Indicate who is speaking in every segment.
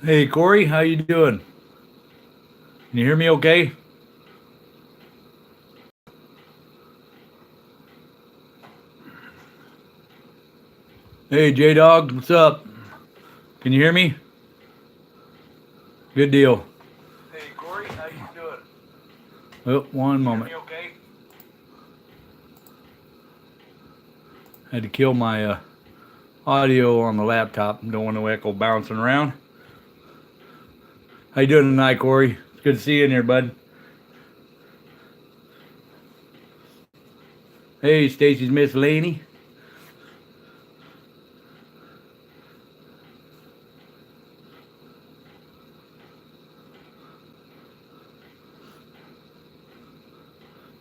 Speaker 1: Hey Corey, how you doing? Can you hear me okay? Hey J Dog, what's up? Can you hear me? Good deal. Hey Corey, how you doing? Oh, one moment. Hear me okay? Had to kill my audio on the laptop. Don't want no echo bouncing around. How you doing tonight, Corey? It's good to see you in here, bud. Hey, Stacy's Miss Laney.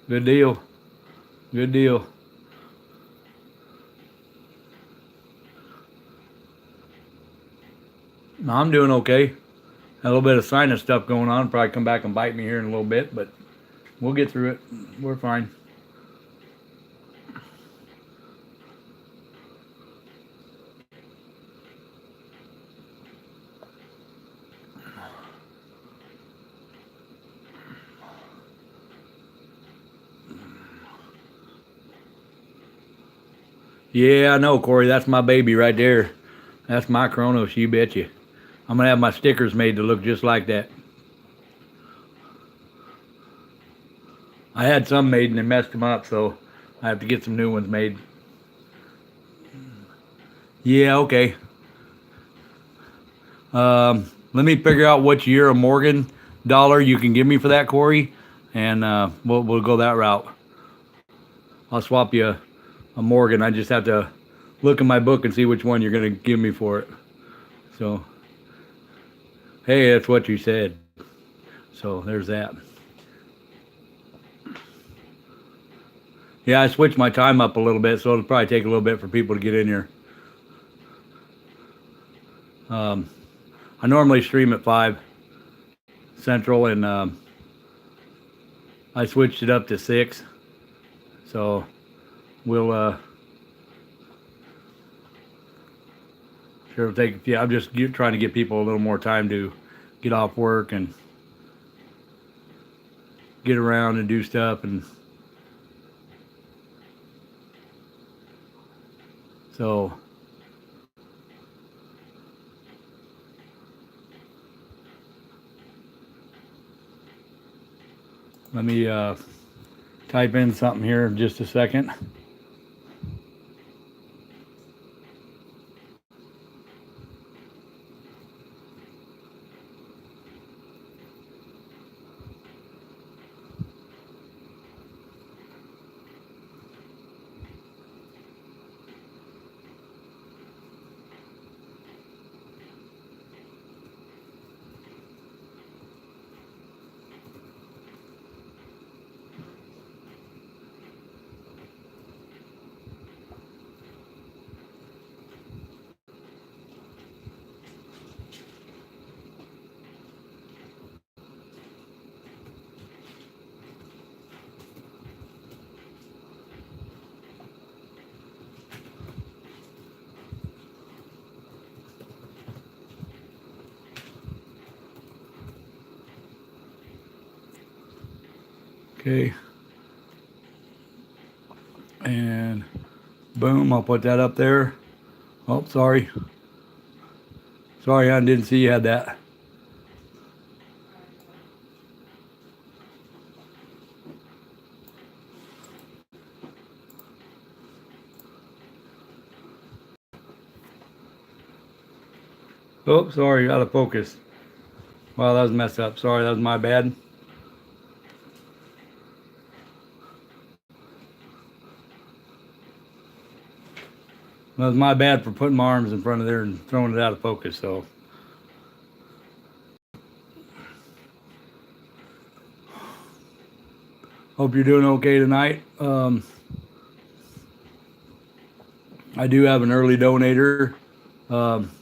Speaker 1: Good deal. Good deal. No, I'm doing okay. Had a little bit of sinus stuff going on. Probably come back and bite me here in a little bit, but we'll get through it. We're fine. Yeah, I know, Corey. That's my baby right there. That's my Kronos, you betcha. I'm gonna have my stickers made to look just like that. I had some made and they messed them up, so I have to get some new ones made. Yeah, okay. Let me figure out which year a Morgan dollar you can give me for that, Corey, and we'll go that route. I'll swap you a Morgan. I just have to look in my book and see which one you're gonna give me for it. So, hey, that's what you said. So there's that. Yeah, I switched my time up a little bit, so it'll probably take a little bit for people to get in here. I normally stream at 5 Central, and I switched it up to 6. So we'll sure it'll take. Yeah, I'm just trying to give people a little more time to get off work and get around and do stuff, and so let me type in something here in just a second. Okay. And boom, I'll put that up there. Oh, sorry. Sorry, I didn't see you had that. Oh, sorry, out of focus. Wow, that was messed up. Sorry, that was my bad. That was my bad for putting my arms in front of there and throwing it out of focus. So, hope you're doing okay tonight. I do have an early donator, um,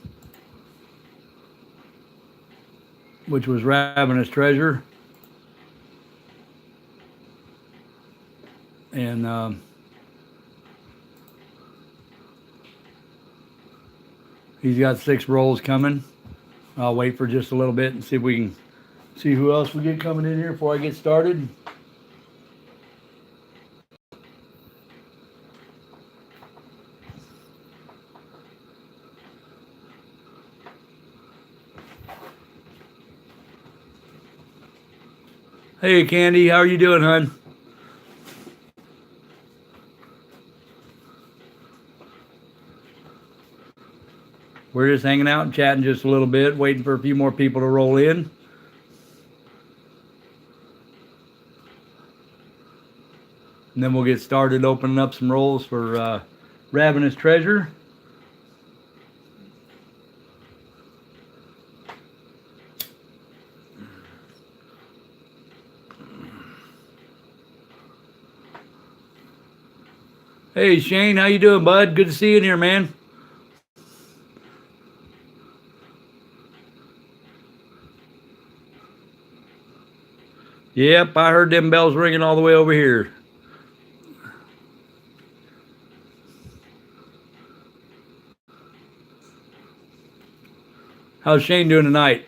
Speaker 1: which was Ravenous Treasure. And he's got 6 rolls coming. I'll wait for just a little bit and see if we can see who else we get coming in here before I get started. Hey, Candy, how are you doing, hon? We're just hanging out and chatting just a little bit, waiting for a few more people to roll in. And then we'll get started opening up some rolls for Ravenous Treasure. Hey, Shane, how you doing, bud? Good to see you in here, man. Yep, I heard them bells ringing all the way over here. How's Shane doing tonight?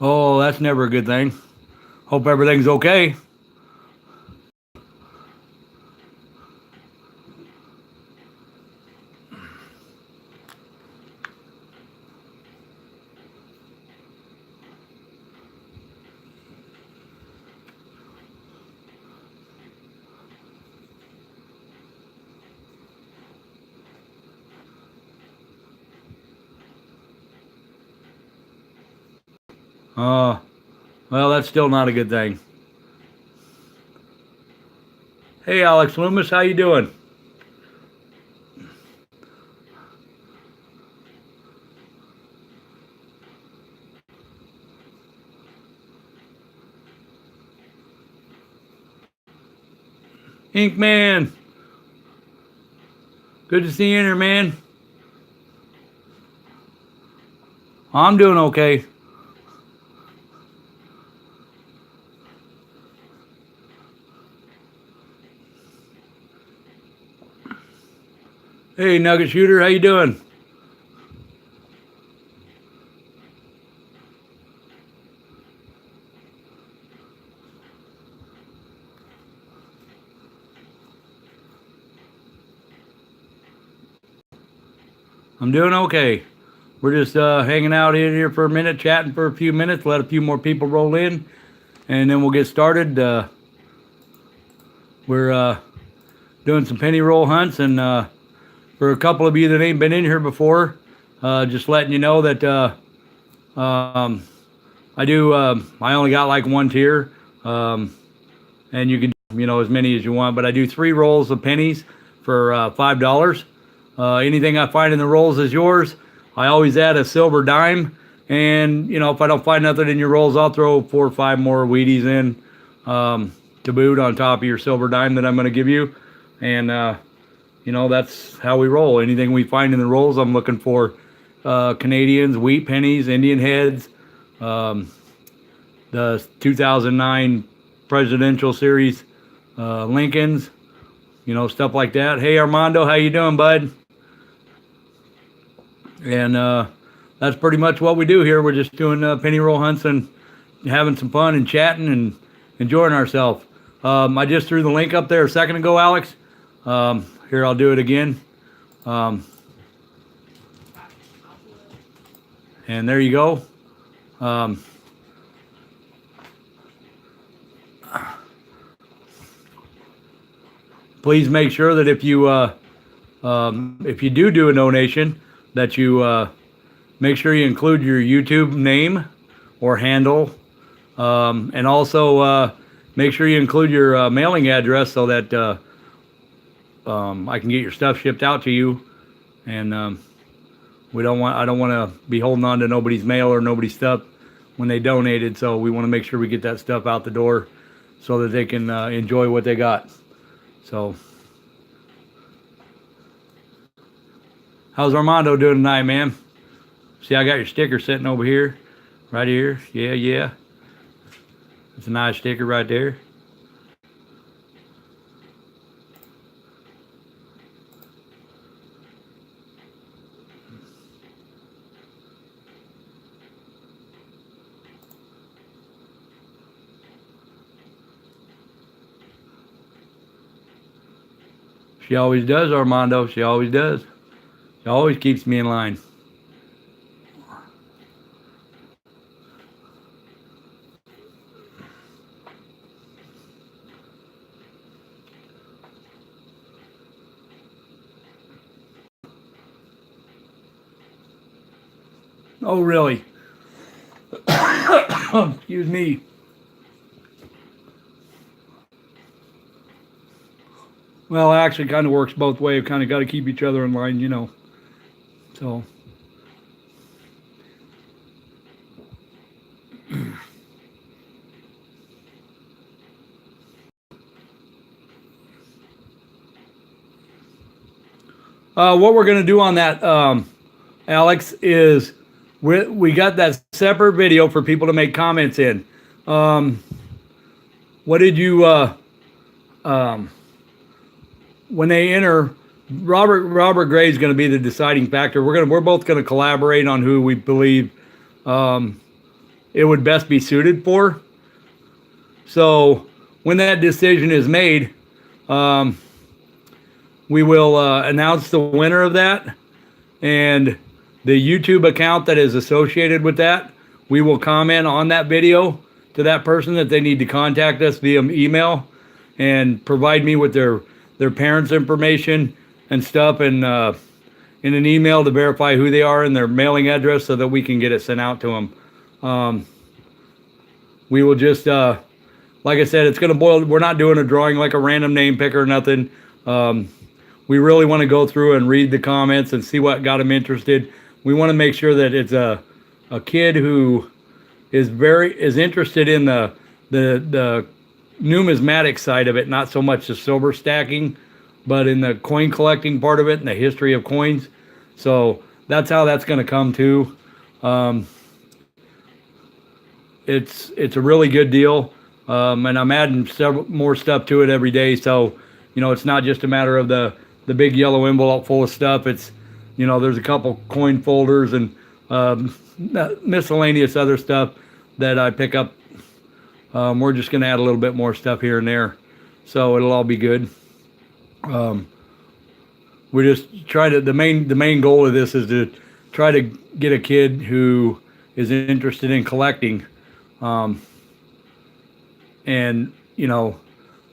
Speaker 1: Oh, that's never a good thing. Hope everything's okay. Well, that's still not a good thing. Hey, Alex Loomis, how you doing? Inkman, good to see you in here, man. I'm doing okay. Hey, Nugget Shooter, how you doing? I'm doing okay. We're just hanging out in here for a minute, chatting for a few minutes, let a few more people roll in, and then we'll get started. We're doing some penny roll hunts, and for a couple of you that ain't been in here before, just letting you know that I do. I only got like one tier, and you can, as many as you want. But I do 3 rolls of pennies for $5. Anything I find in the rolls is yours. I always add a silver dime, and if I don't find nothing in your rolls, I'll throw 4 or 5 more Wheaties in to boot on top of your silver dime that I'm going to give you, and that's how we roll. Anything we find in the rolls, I'm looking for Canadians, wheat pennies, Indian heads, the 2009 presidential series Lincolns, stuff like that. Hey, Armando, how you doing, bud? And that's pretty much what we do here. We're just doing penny roll hunts and having some fun and chatting and enjoying ourselves. I just threw the link up there a second ago, Alex. Here, I'll do it again. And there you go. Please make sure that if you do a donation, that you make sure you include your YouTube name or handle, and also make sure you include your mailing address so that I can get your stuff shipped out to you. And I don't want to be holding on to nobody's mail or nobody's stuff when they donated. So we want to make sure we get that stuff out the door so that they can enjoy what they got. So, how's Armando doing tonight, man? See, I got your sticker sitting over here, right here. Yeah. It's a nice sticker right there. She always does, Armando. She always does. She always keeps me in line. Oh, really? Excuse me. Well, it actually kind of works both ways. Kind of got to keep each other in line, you know. So. What we're going to do on that, Alex, is we got that separate video for people to make comments in. What did you, when they enter, Robert Gray is going to be the deciding factor. We're both going to collaborate on who we believe it would best be suited for. So when that decision is made, we will announce the winner of that, and the YouTube account that is associated with that, we will comment on that video to that person that they need to contact us via email and provide me with their parents' information and stuff, and in an email to verify who they are and their mailing address so that we can get it sent out to them. We will just, like I said, it's going to boil. We're not doing a drawing like a random name pick or nothing. We really want to go through and read the comments and see what got them interested. We want to make sure that it's a kid who is interested in the numismatic side of it, not so much the silver stacking, but in the coin collecting part of it and the history of coins. So that's how that's going to come to. It's a really good deal, and I'm adding several more stuff to it every day. So you know, it's not just a matter of the big yellow envelope full of stuff. It's, you know, there's a couple coin folders and miscellaneous other stuff that I pick up. We're just going to add a little bit more stuff here and there, so it'll all be good. We just try to, the main goal of this is to try to get a kid who is interested in collecting, and you know,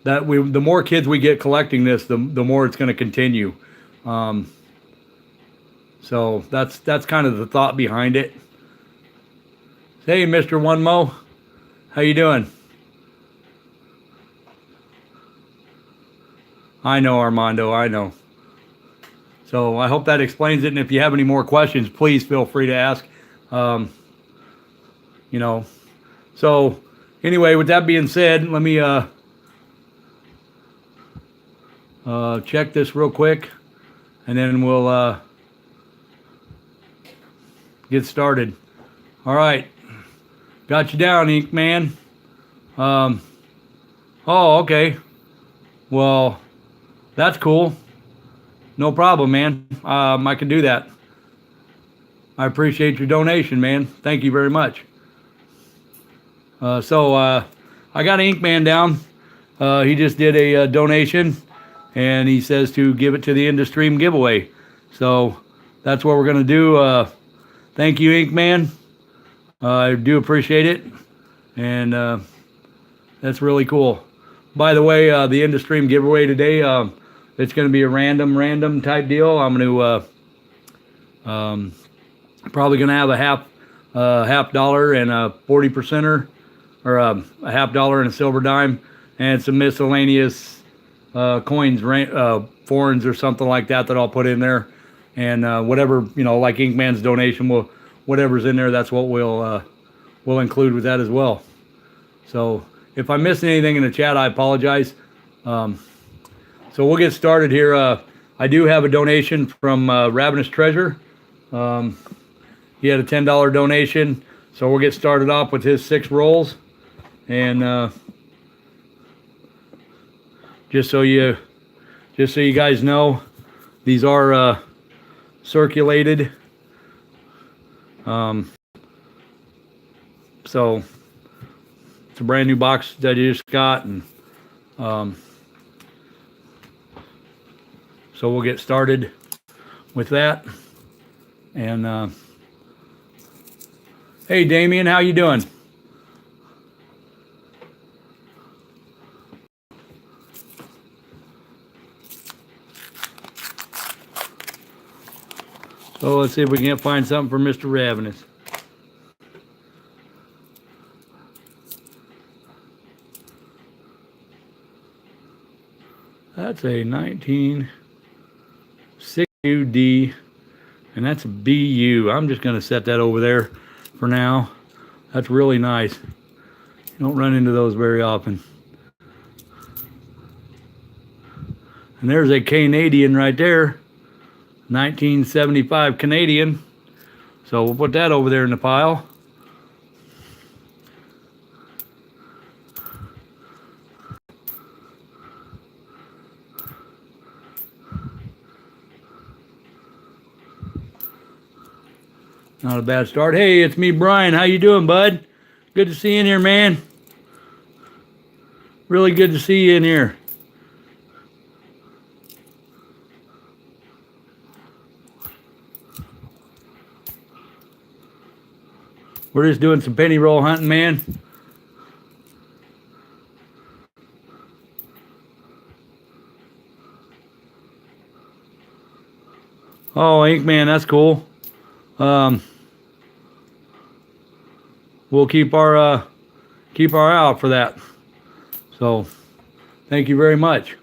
Speaker 1: that the more kids we get collecting this, the more it's going to continue. So that's kind of the thought behind it. Hey, Mr. One Mo, how you doing? I know, Armando, I know. So I hope that explains it. And if you have any more questions, please feel free to ask. You know, so anyway, with that being said, let me check this real quick, and then we'll get started. All right, got you down, Ink Man. Oh, okay. Well, that's cool. No problem, man. I can do that. I appreciate your donation, man. Thank you very much. So I got Ink Man down. He just did a donation, and he says to give it to the End of Stream giveaway. So that's what we're going to do. Thank you, Ink Man. I do appreciate it, and that's really cool. By the way, the End of Stream giveaway today, it's going to be a random type deal. I'm going to probably going to have a half dollar and a 40%er, or a half dollar and a silver dime, and some miscellaneous coins, foreigns or something like that I'll put in there, and whatever, you know, like Inkman's donation, whatever's in there, that's what we'll include with that as well. So if I missed anything in the chat, I apologize. So we'll get started here. I do have a donation from Ravenous Treasure. He had a $10 donation, so we'll get started off with his 6 rolls, And just so you guys know, these are circulated. So it's a brand new box that I just got, and so we'll get started with that. And hey, Damien, how you doing? So let's see if we can't find something for Mr. Ravenous. That's a 1962D, and that's a BU. I'm just going to set that over there for now. That's really nice. You don't run into those very often. And there's a Canadian right there, 1975 Canadian. So we'll put that over there in the pile. Not a bad start. Hey, it's me, Brian. How you doing, bud? Good to see you in here, man. Really good to see you in here. We're just doing some penny roll hunting, man. Oh, Ink Man, that's cool. We'll keep our eye out for that. So, thank you very much.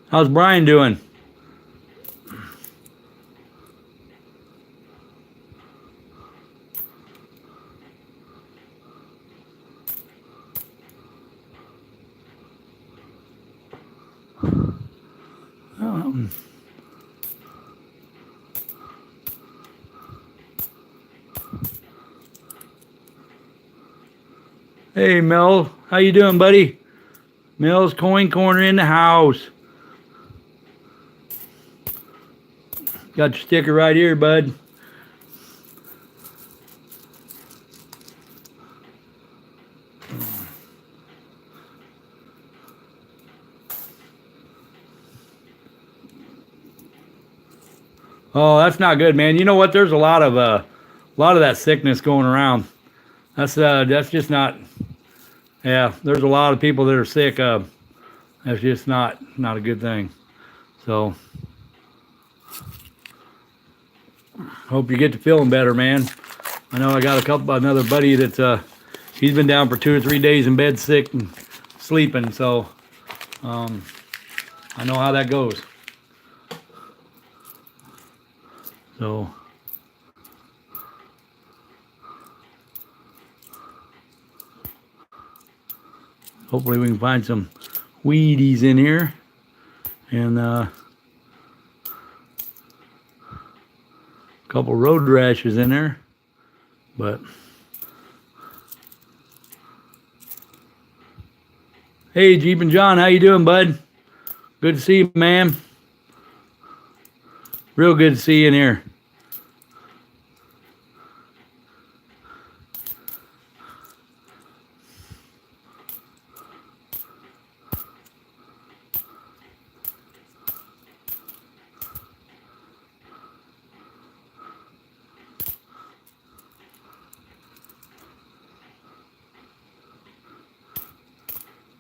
Speaker 1: How's Brian doing? Hey, Mel, how you doing, buddy? Mel's Coin Corner in the house. Got your sticker right here, bud. Oh, that's not good, man. You know what? There's a lot of that sickness going around. That's just not. Yeah, there's a lot of people that are sick. That's just not a good thing. So, hope you get to feeling better, man. I know I got another buddy that's he's been down for 2 or 3 days in bed sick and sleeping. So, I know how that goes. So, hopefully we can find some Wheaties in here, and a couple road rashes in there, but hey, Jeep and John, how you doing, bud? Good to see you, man. Real good to see you in here.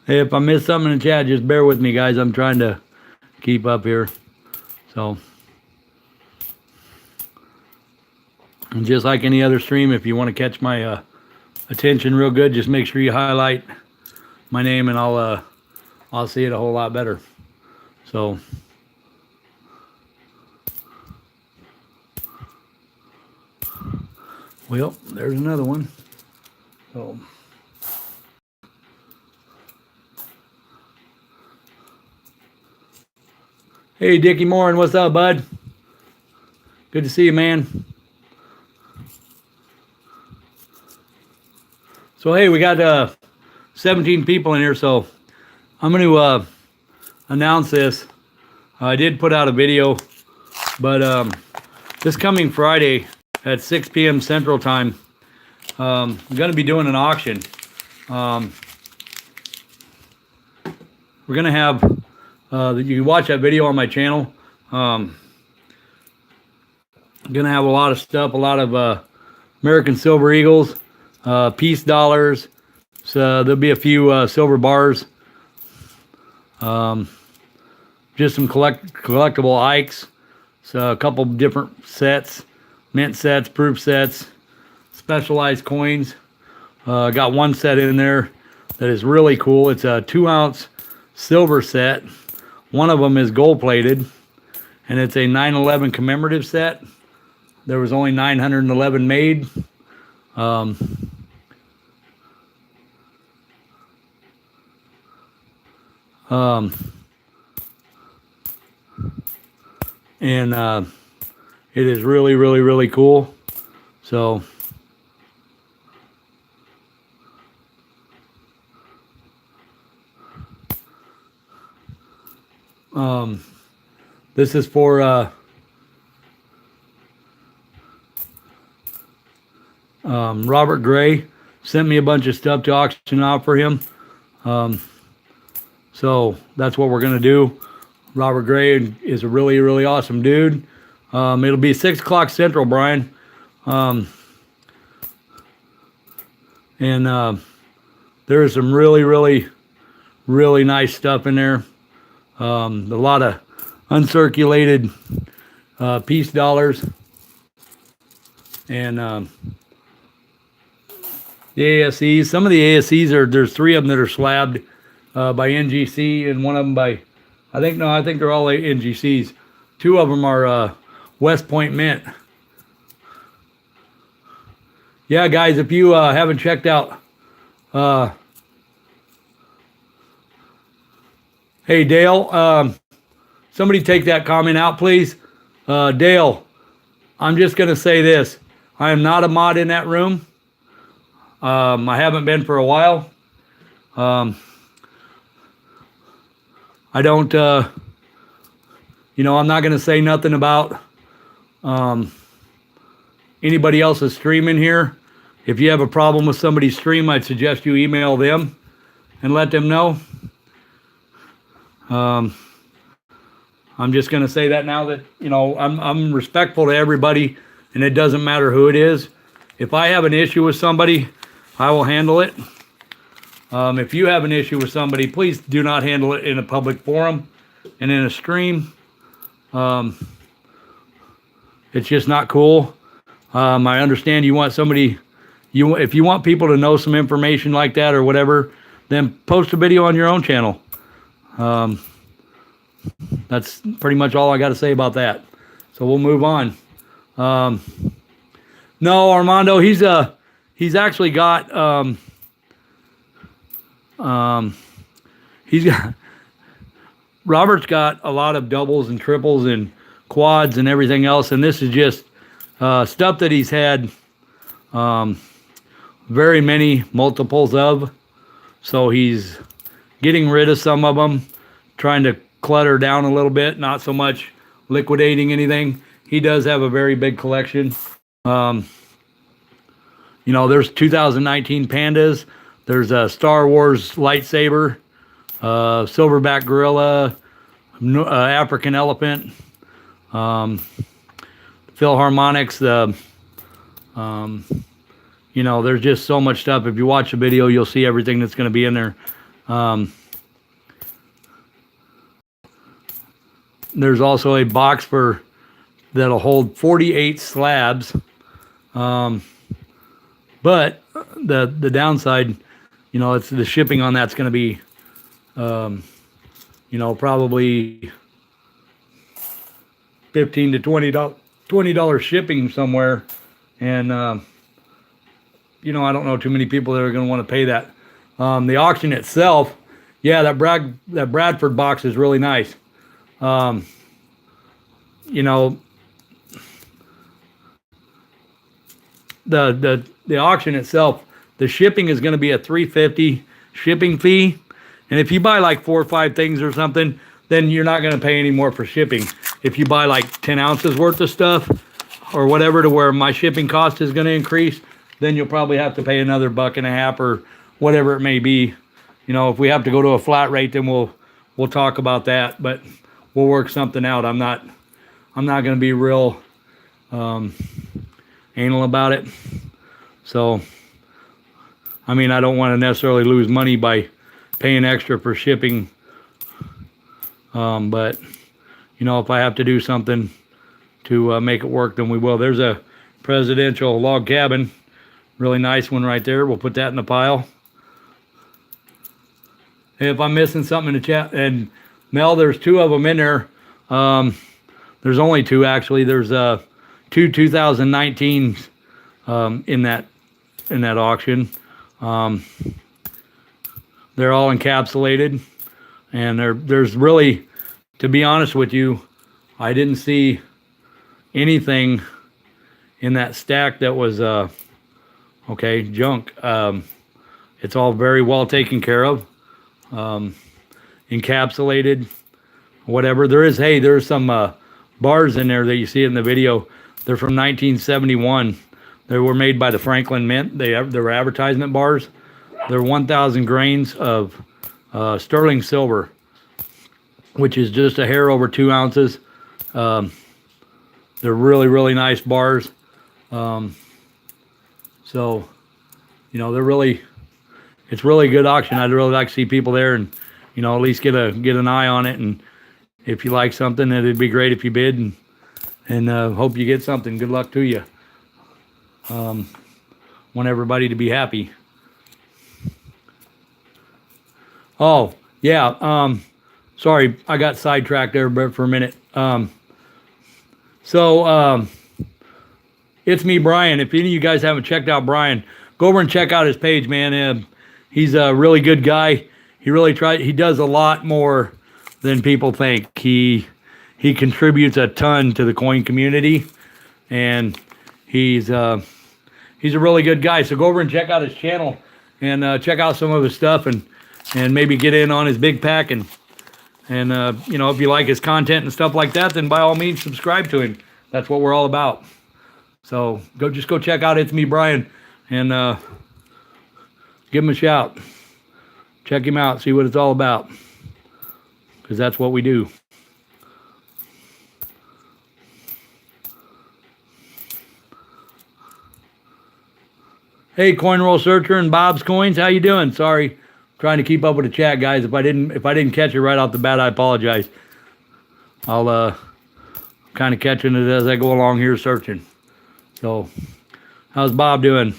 Speaker 1: Hey, if I miss something in the chat, just bear with me, guys. I'm trying to keep up here. So, and just like any other stream, if you want to catch my attention real good, just make sure you highlight my name, and I'll see it a whole lot better. So, well, there's another one. So, hey, Dickie Morin, what's up, bud? Good to see you, man. So, hey, we got 17 people in here, so I'm going to announce this. I did put out a video, but this coming Friday at 6 p.m. Central Time, I'm going to be doing an auction. We're going to have, you can watch that video on my channel. I'm going to have a lot of stuff, a lot of American Silver Eagles, peace dollars. So there'll be a few silver bars. Just some collectible Ikes. So a couple different sets, mint sets, proof sets, specialized coins. Got one set in there that is really cool. It's a 2-ounce silver set. One of them is gold plated, and it's a 9/11 commemorative set. There was only 911 made. And it is really, really, really cool. So this is for Robert Gray. Sent me a bunch of stuff to auction off for him. So that's what we're going to do. Robert Gray is a really, really awesome dude. It'll be 6 o'clock Central, Brian. And there's some really, really, really nice stuff in there. A lot of uncirculated peace dollars. And the ASEs. Some of the ASEs there's 3 of them that are slabbed by NGC, and one of them by, I think they're all NGCs. 2 of them are West Point Mint. Yeah, guys, if you haven't checked out, hey, Dale, somebody take that comment out, please. Dale, I'm just going to say this. I am not a mod in that room. I haven't been for a while. I don't, I'm not going to say nothing about anybody else's streaming here. If you have a problem with somebody's stream, I'd suggest you email them and let them know. I'm just going to say that now that, I'm respectful to everybody, and it doesn't matter who it is. If I have an issue with somebody, I will handle it. If you have an issue with somebody, please do not handle it in a public forum and in a stream. It's just not cool. I understand you want somebody, if you want people to know some information like that or whatever, then post a video on your own channel. That's pretty much all I got to say about that. So we'll move on. No, Armando, he's actually got, Robert's got a lot of doubles and triples and quads and everything else, and this is just stuff that he's had very many multiples of. So he's getting rid of some of them, trying to clutter down a little bit, not so much liquidating anything. He does have a very big collection. There's 2019 Pandas. There's a Star Wars lightsaber, silverback gorilla, African elephant, Philharmonics. There's just so much stuff. If you watch the video, you'll see everything that's going to be in there. There's also a box that'll hold 48 slabs. But the downside, it's the shipping on that's going to be, probably $15 to $20 shipping somewhere, and I don't know too many people that are going to want to pay that. The auction itself, yeah, that Bradford box is really nice. the auction itself, the shipping is going to be a $3.50 shipping fee. And if you buy like 4 or 5 things or something, then you're not going to pay any more for shipping. If you buy like 10 ounces worth of stuff or whatever, to where my shipping cost is going to increase, then you'll probably have to pay another $1.50 or whatever it may be. You know, if we have to go to a flat rate, then we'll talk about that, but we'll work something out. I'm not going to be real anal about it. So, I mean, I don't want to necessarily lose money by paying extra for shipping. But, you know, if I have to do something to make it work, then we will. There's a presidential log cabin. Really nice one right there. We'll put that in the pile. If I'm missing something in the chat, and Mel, there's 2 of them in there. There's only 2 actually. There's 2 2019s in that auction. They're all encapsulated, and there's really, to be honest with you, I didn't see anything in that stack that was junk. It's all very well taken care of, encapsulated, whatever. There's some bars in there that you see in the video. They're from 1971. They were made by the Franklin Mint. They were advertisement bars. They're 1,000 grains of sterling silver, which is just a hair over 2 ounces. They're really, really nice bars. So, you know, it's really a good auction. I'd really like to see people there and, you know, at least get an eye on it. And if you like something, it'd be great if you bid, and hope you get something. Good luck to you. Want everybody to be happy. Oh, yeah. Sorry, I got sidetracked there for a minute. It's me, Brian. If any of you guys haven't checked out Brian, go over and check out his page, man. He's a really good guy. He does a lot more than people think. He contributes a ton to the coin community, and he's a really good guy. So go over and check out his channel and check out some of his stuff, and maybe get in on his big pack, and you know, if you like his content and stuff like that, then by all means subscribe to him. That's what we're all about. So go check out It's Me Brian, and give him a shout. Check him out, see what it's all about, because that's what we do. Hey, Coin Roll Searcher and Bob's Coins, how you doing? Sorry, trying to keep up with the chat, guys. If I didn't catch it right off the bat, I apologize. I'll kind of catching it as I go along here searching. So, how's Bob doing?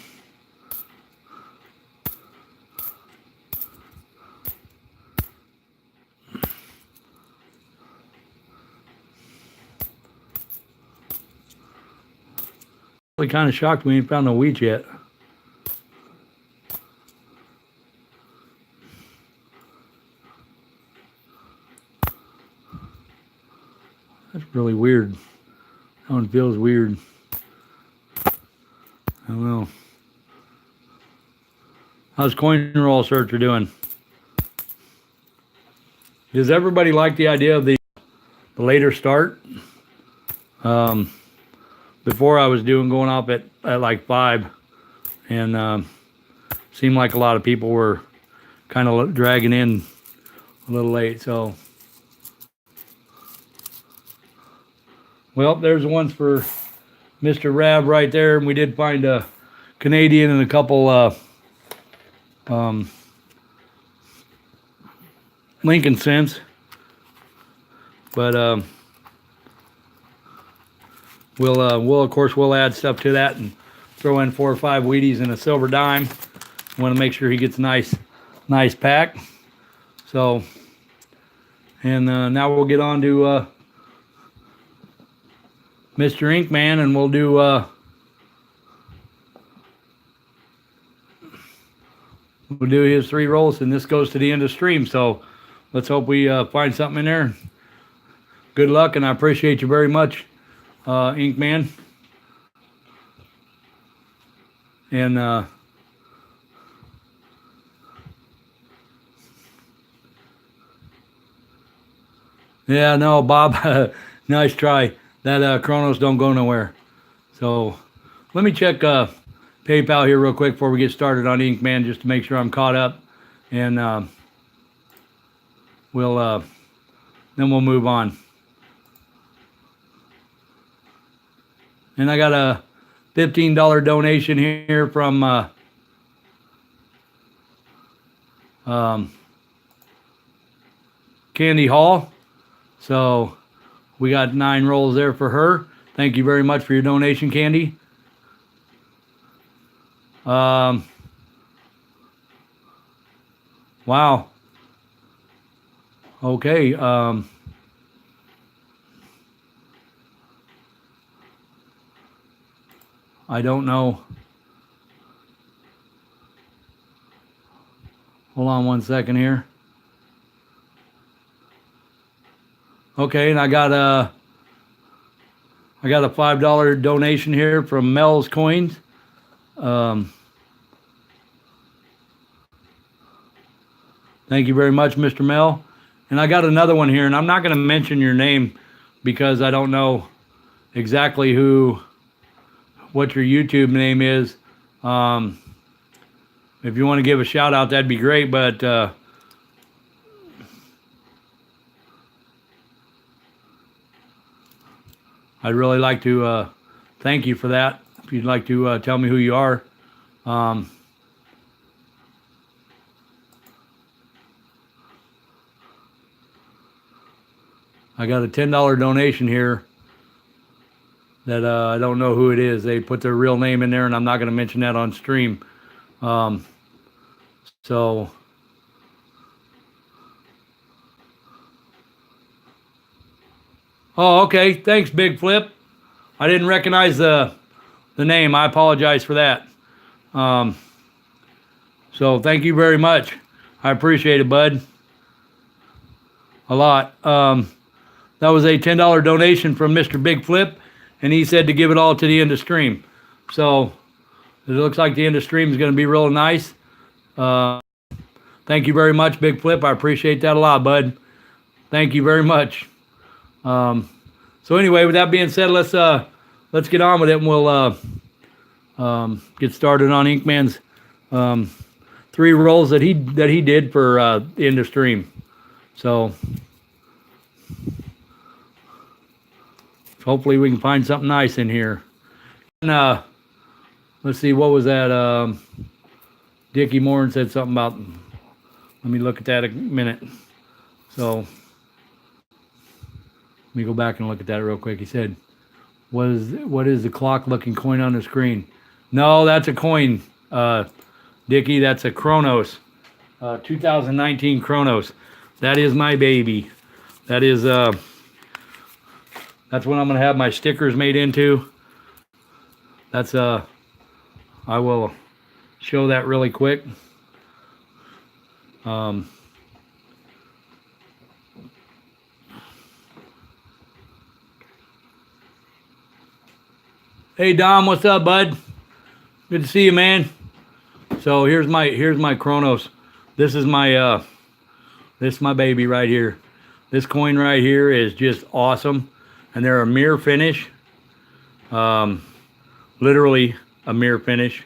Speaker 1: Really kind of shocked we ain't found no wheat yet. That's really weird. That one feels weird. I don't know. How's Coin Roll Searcher doing? Does everybody like the idea of the later start? Before I was going off at like 5, and seemed like a lot of people were kind of dragging in a little late. So, well, there's the ones for Mr. Rav right there, and we did find a Canadian and a couple Lincoln cents, but we'll of course add stuff to that and throw in 4 or 5 Wheaties and a silver dime. Want to make sure he gets a nice pack. So, and now we'll get on to Mr. Inkman, and we'll do his 3 rolls, and this goes to the end of stream. So let's hope we find something in there. Good luck, and I appreciate you very much, Inkman. And yeah, no, Bob, nice try. That Chronos don't go nowhere. So let me check PayPal here real quick before we get started on Inkman, just to make sure I'm caught up, and we'll then we'll move on. And I got a $15 donation here from Candy Hall. So we got 9 rolls there for her. Thank you very much for your donation, Candy. Wow. Okay. I don't know. Hold on one second here. Okay, and I got a $5 donation here from Mel's Coins. Thank you very much, Mr. Mel. And I got another one here, and I'm not going to mention your name because I don't know exactly what your YouTube name is. If you want to give a shout out, that'd be great, but I'd really like to thank you for that. If you'd like to tell me who you are. I got a $10 donation here that I don't know who it is. They put their real name in there, and I'm not going to mention that on stream. So oh, okay. Thanks, Big Flip. I didn't recognize the name. I apologize for that. So thank you very much. I appreciate it, bud. A lot. That was a $10 donation from Mr. Big Flip, and he said to give it all to the end of stream. So it looks like the end of stream is going to be real nice. Thank you very much, Big Flip. I appreciate that a lot, bud. Thank you very much. So anyway, with that being said, let's get on with it, and we'll get started on Inkman's 3 rolls that he did for the end of stream. So hopefully we can find something nice in here. And let's see, what was that? Dickie Morin said something about. Let me look at that a minute. So let me go back and look at that real quick. He said, what is the clock looking coin on the screen? No, that's a coin, Dickie. That's a Chronos, 2019 Chronos. That is my baby. That is that's what I'm gonna have my stickers made into. That's I will show that really quick. Hey Dom, what's up, bud? Good to see you, man. So here's my Chronos. This is my baby right here. This coin right here is just awesome, and they're a mirror finish. Literally a mirror finish.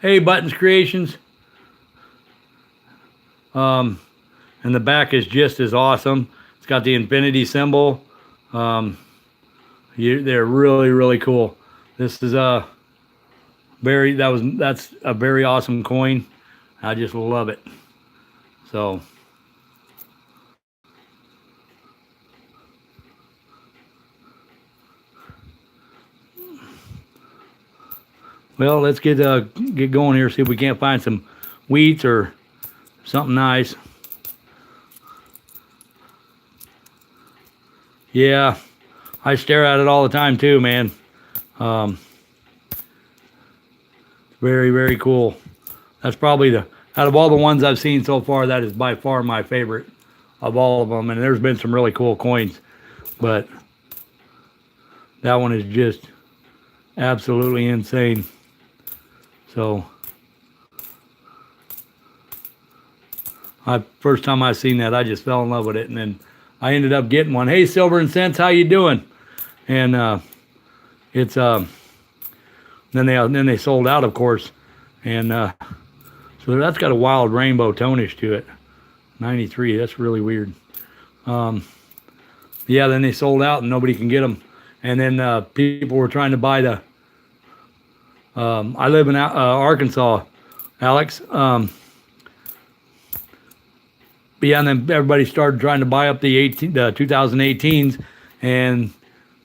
Speaker 1: Hey, Buttons Creations. And the back is just as awesome. It's got the infinity symbol. They're really cool. This is that's a very awesome coin. I just love it. So well, let's get going here. See if we can't find some wheats or something nice. Yeah, I stare at it all the time too, man. Very cool. That's probably out of all the ones I've seen so far, that is by far my favorite of all of them. And there's been some really cool coins, but that one is just Absolutely insane. So first time I seen that, I just fell in love with it, and then I ended up getting one. Hey, Silver and Cents, how you doing? And it's then they sold out, of course, and so that's got a wild rainbow tonish to it. 93. That's really weird. Yeah, then they sold out and nobody can get them. And then people were trying to buy the. I live in Arkansas, Alex. But yeah, and then everybody started trying to buy up the 2018s, and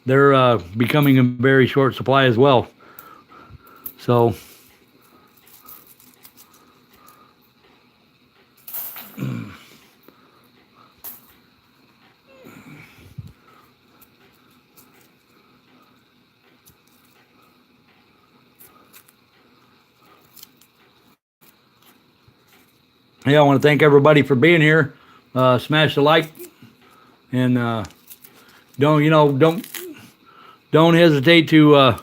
Speaker 1: they're becoming in very short supply as well. So. Yeah, I want to thank everybody for being here. Smash the like, and don't hesitate to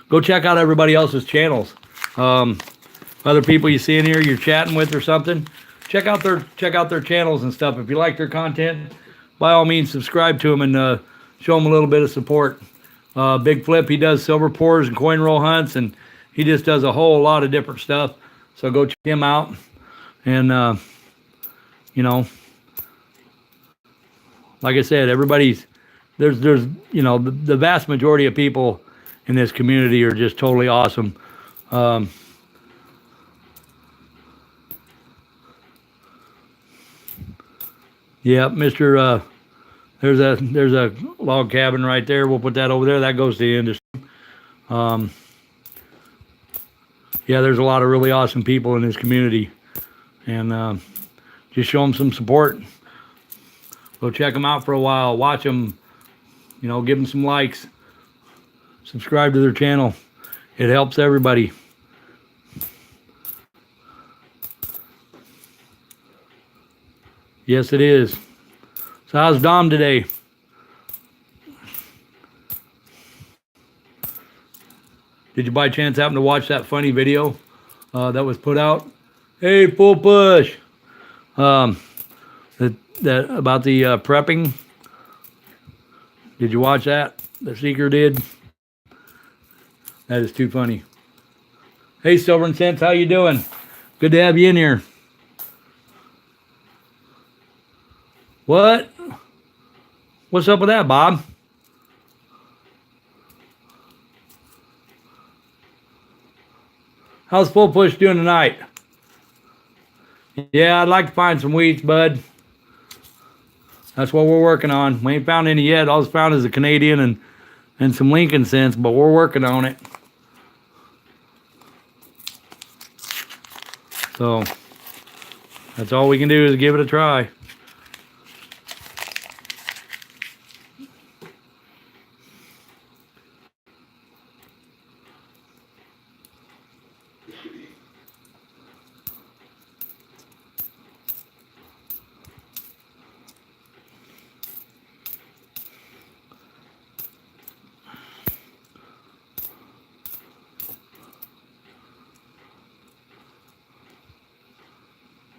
Speaker 1: go check out everybody else's channels. Other people you see in here, you're chatting with or something. Check out their channels and stuff. If you like their content, by all means subscribe to them and show them a little bit of support. Big Flip, he does silver pours and coin roll hunts, and he just does a whole lot of different stuff. So go check him out. And, like I said, there's the vast majority of people in this community are just totally awesome. Yeah, Mr. There's a log cabin right there. We'll put that over there. That goes to the industry. Yeah, there's a lot of really awesome people in this community. And just show them some support. Go check them out for a while. Watch them. Give them some likes. Subscribe to their channel. It helps everybody. Yes, it is. So how's Dom today? Did you by chance happen to watch that funny video that was put out? Hey, full push. That about the prepping. Did you watch that? The Seeker did. That is too funny. Hey, Silver and Cents, how you doing? Good to have you in here. What? What's up with that, Bob? How's Full Push doing tonight? Yeah, I'd like to find some wheats, bud. That's what we're working on. We ain't found any yet. All we found is a Canadian and some Lincoln cents, but we're working on it. So that's all we can do is give it a try.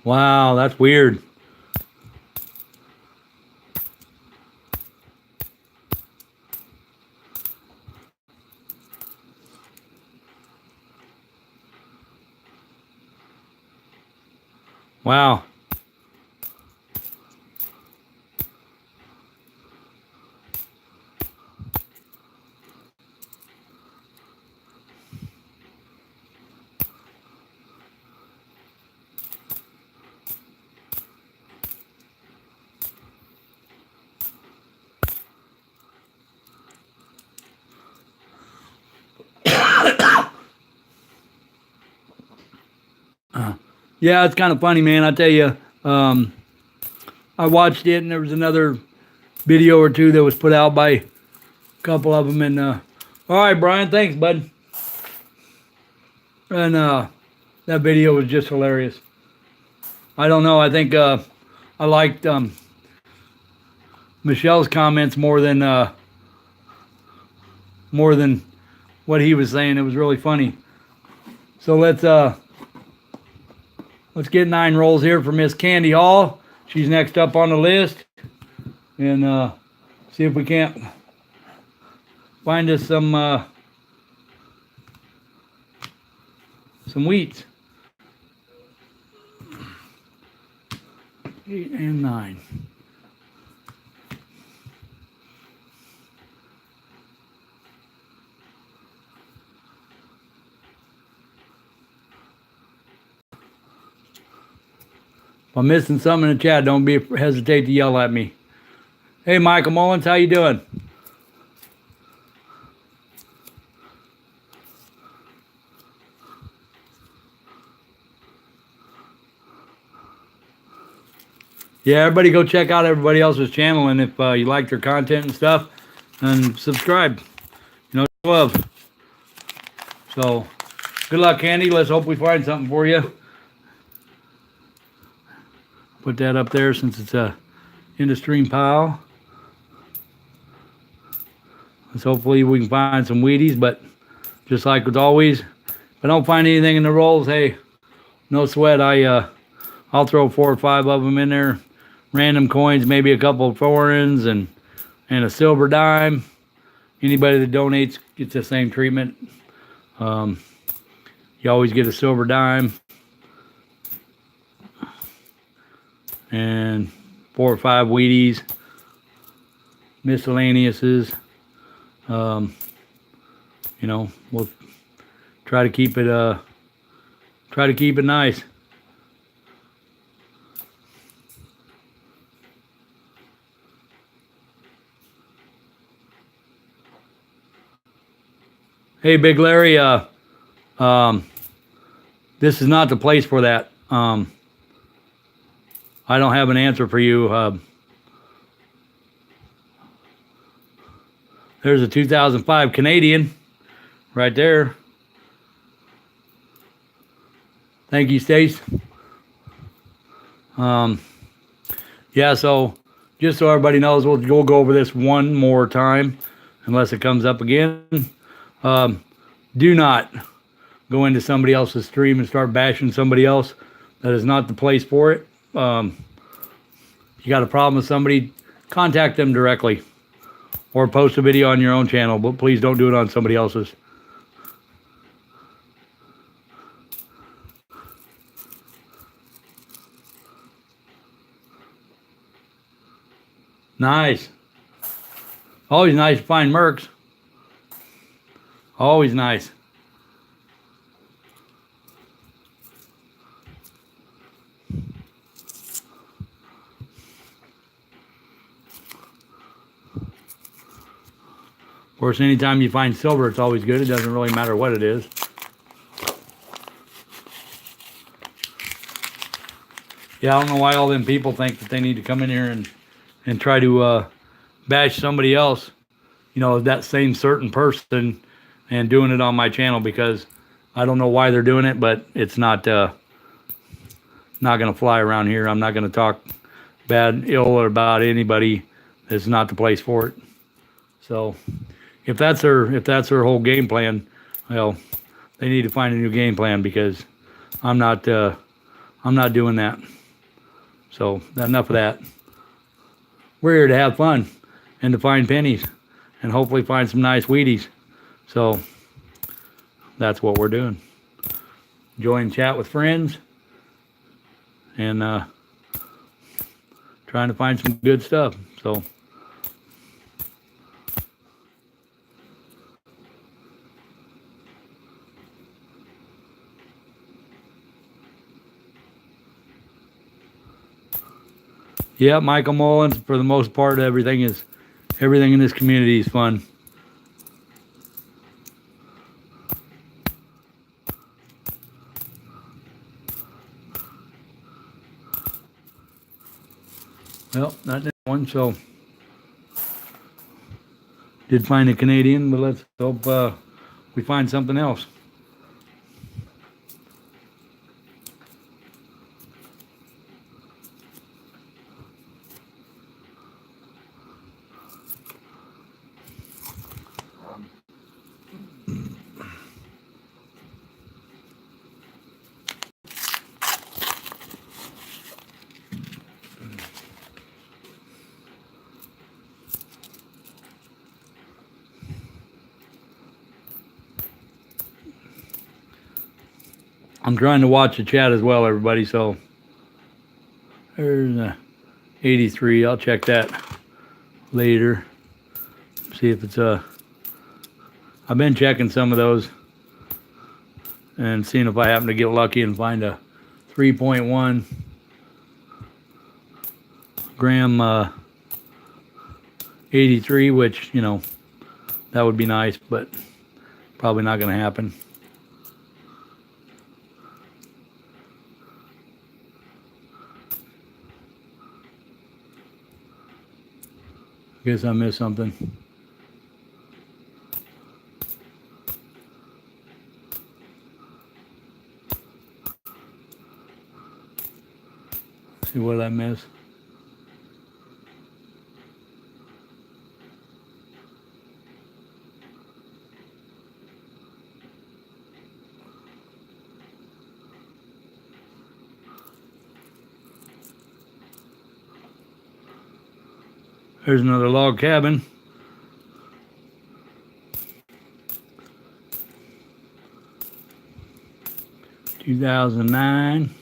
Speaker 1: Wow, that's weird. Wow. Yeah, it's kind of funny, man. I tell you, I watched it, and there was another video or two that was put out by a couple of them. And all right, Brian, thanks, bud. And that video was just hilarious. I don't know. I think I liked Michelle's comments more than what he was saying. It was really funny. So let's get 9 rolls here for Miss Candy Hall. She's next up on the list, and see if we can't find us some wheats. 8 and 9. If I'm missing something in the chat, don't hesitate to yell at me. Hey, Michael Mullins, how you doing? Yeah, everybody go check out everybody else's channel, and if you like their content and stuff, and subscribe. You know, love. So, good luck, Candy. Let's hope we find something for you. Put that up there since it's a in the stream pile. Let's hopefully we can find some Wheaties, but just like with always, if I don't find anything in the rolls, hey, no sweat. I'll throw 4 or 5 of them in there. Random coins, maybe a couple of foreigns and a silver dime. Anybody that donates gets the same treatment. You always get a silver dime and 4 or 5 Wheaties, miscellaneouses. You know, we'll try to keep it nice. Hey, Big Larry, this is not the place for that. I don't have an answer for you. There's a 2005 Canadian right there. Thank you, Stace. Yeah, so just so everybody knows, we'll go over this one more time, unless it comes up again. Do not go into somebody else's stream and start bashing somebody else. That is not the place for it. You got a problem with somebody, contact them directly or post a video on your own channel, but please don't do it on somebody else's. Nice. Always nice to find Mercs. Always nice. Of course, anytime you find silver, it's always good. It doesn't really matter what it is. Yeah, I don't know why all them people think that they need to come in here and try to bash somebody else, you know, that same certain person, and doing it on my channel, because I don't know why they're doing it, but it's not going to fly around here. I'm not going to talk bad, ill, or about anybody. It's not the place for it. So if that's their whole game plan, well, they need to find a new game plan, because I'm not doing that. So enough of that. We're here to have fun and to find pennies and hopefully find some nice Wheaties. So that's what we're doing. Enjoying chat with friends and trying to find some good stuff. So yeah, Michael Mullins, for the most part, everything in this community is fun. Well, not that one, so did find a Canadian, but let's hope we find something else. I'm trying to watch the chat as well, everybody. So there's a 83. I'll check that later. See if it's I've been checking some of those and seeing if I happen to get lucky and find a 3.1 gram 83, which, you know, that would be nice, but probably not going to happen. Guess I missed something. See what I miss. There's another log cabin. (2009).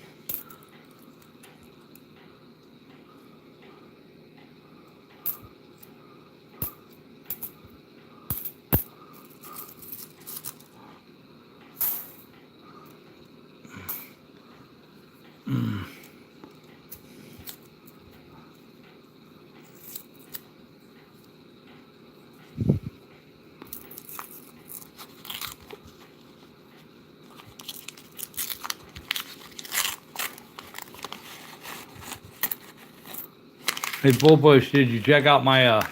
Speaker 1: Hey, Full Push, did you check out my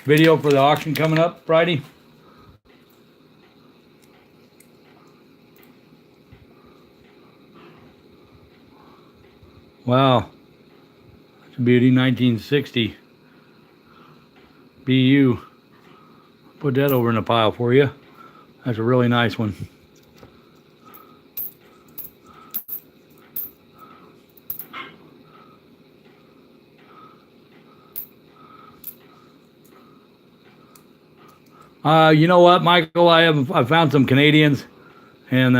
Speaker 1: video for the auction coming up Friday? Wow. It's a beauty, 1960. BU. Put that over in a pile for you. That's a really nice one. You know what, Michael? I found some Canadians and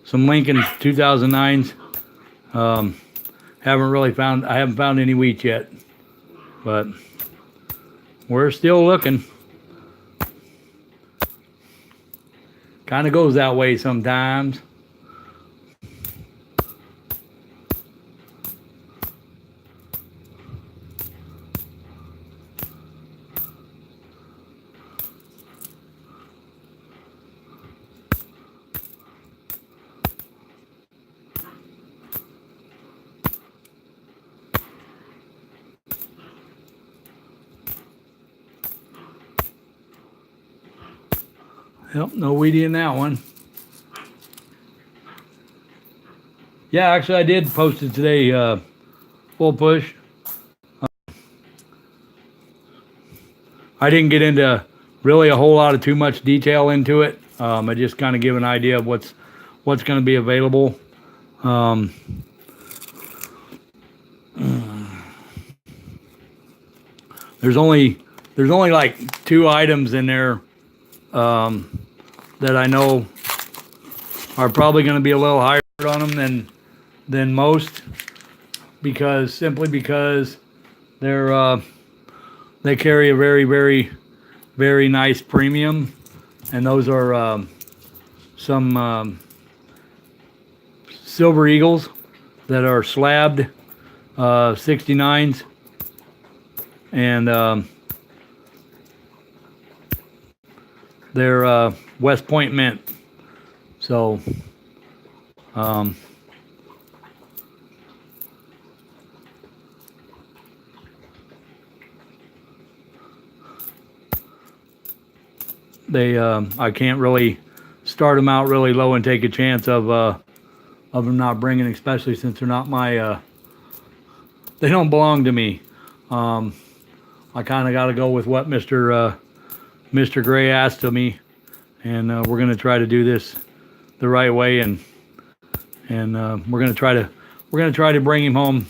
Speaker 1: some Lincolns 2009s. I haven't found any wheat yet, but we're still looking. Kind of goes that way sometimes. Yep, no weedy in that one. Yeah, actually I did post it today, Full Push. I didn't get into really a whole lot of too much detail into it. I just kind of give an idea of what's going to be available. There's only like 2 items in there that I know are probably going to be a little higher on them than most, simply because they carry a very, very, very nice premium, and those are some Silver Eagles that are slabbed 69s, and they're West Point mint. So I can't really start them out really low and take a chance of them not bringing, especially since they're not my they don't belong to me. I kind of got to go with what Mr. Gray asked of me, and we're going to try to do this the right way, and we're going to try to bring him home.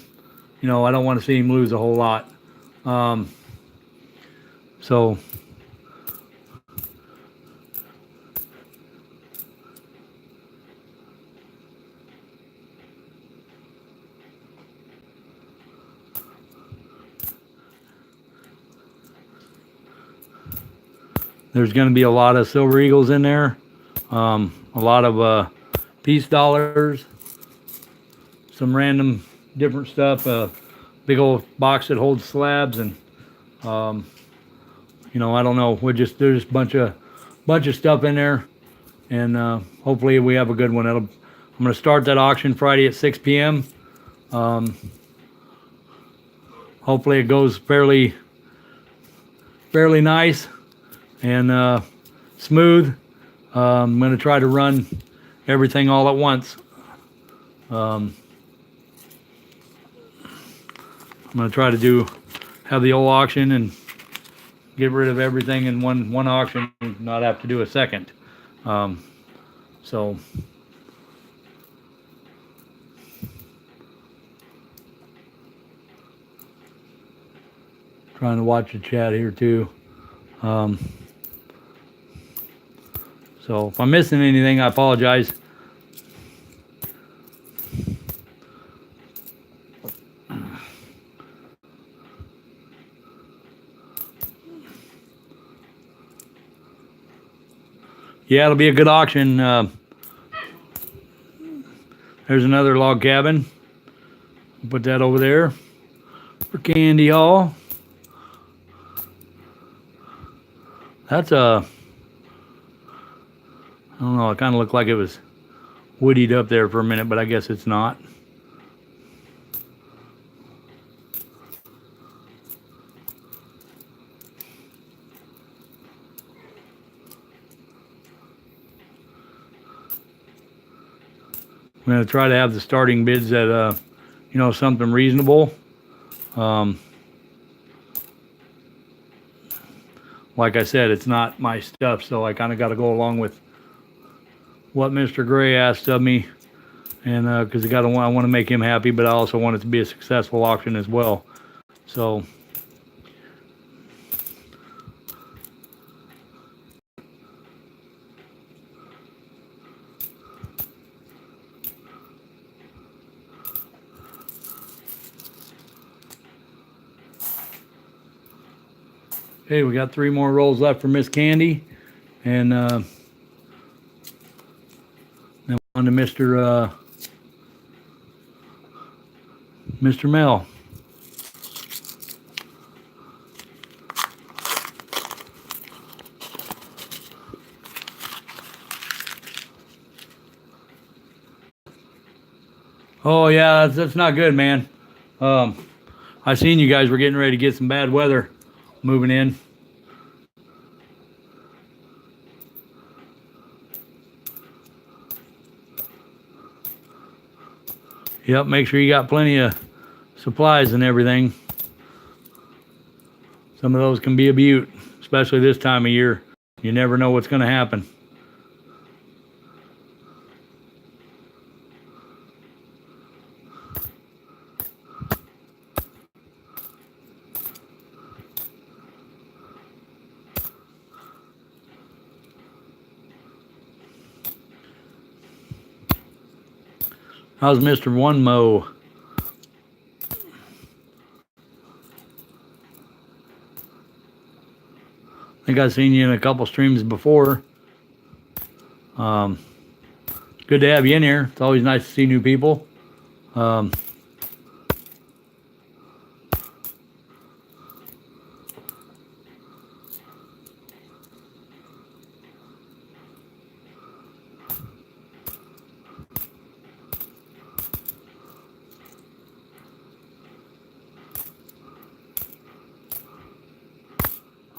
Speaker 1: You know, I don't want to see him lose a whole lot. So There's going to be a lot of silver eagles in there, a lot of peace dollars, some random different stuff, big old box that holds slabs, and you know, I don't know. There's a bunch of stuff in there, and hopefully we have a good one. I'm going to start that auction Friday at 6 p.m. Hopefully it goes fairly nice and smooth. I'm going to try to run everything all at once. I'm going to try to have the old auction and get rid of everything in one auction, and not have to do a second. So trying to watch the chat here too. So if I'm missing anything, I apologize. Yeah, it'll be a good auction. There's another log cabin. Put that over there for Candy Hall. That's I don't know, it kind of looked like it was woodied up there for a minute, but I guess it's not. I'm going to try to have the starting bids at, you know, something reasonable. Like I said, it's not my stuff, so I kind of got to go along with what Mr. Gray asked of me, and because I want to make him happy, but I also want it to be a successful auction as well. So okay, we got 3 more rolls left for Miss Candy, and then on to Mr. Mel. Oh yeah, that's not good, man. I seen you guys were getting ready to get some bad weather moving in. Yep, make sure you got plenty of supplies and everything. Some of those can be a beaut, especially this time of year. You never know what's going to happen. How's Mr. One Mo? I think I've seen you in a couple streams before. Good to have you in here. It's always nice to see new people.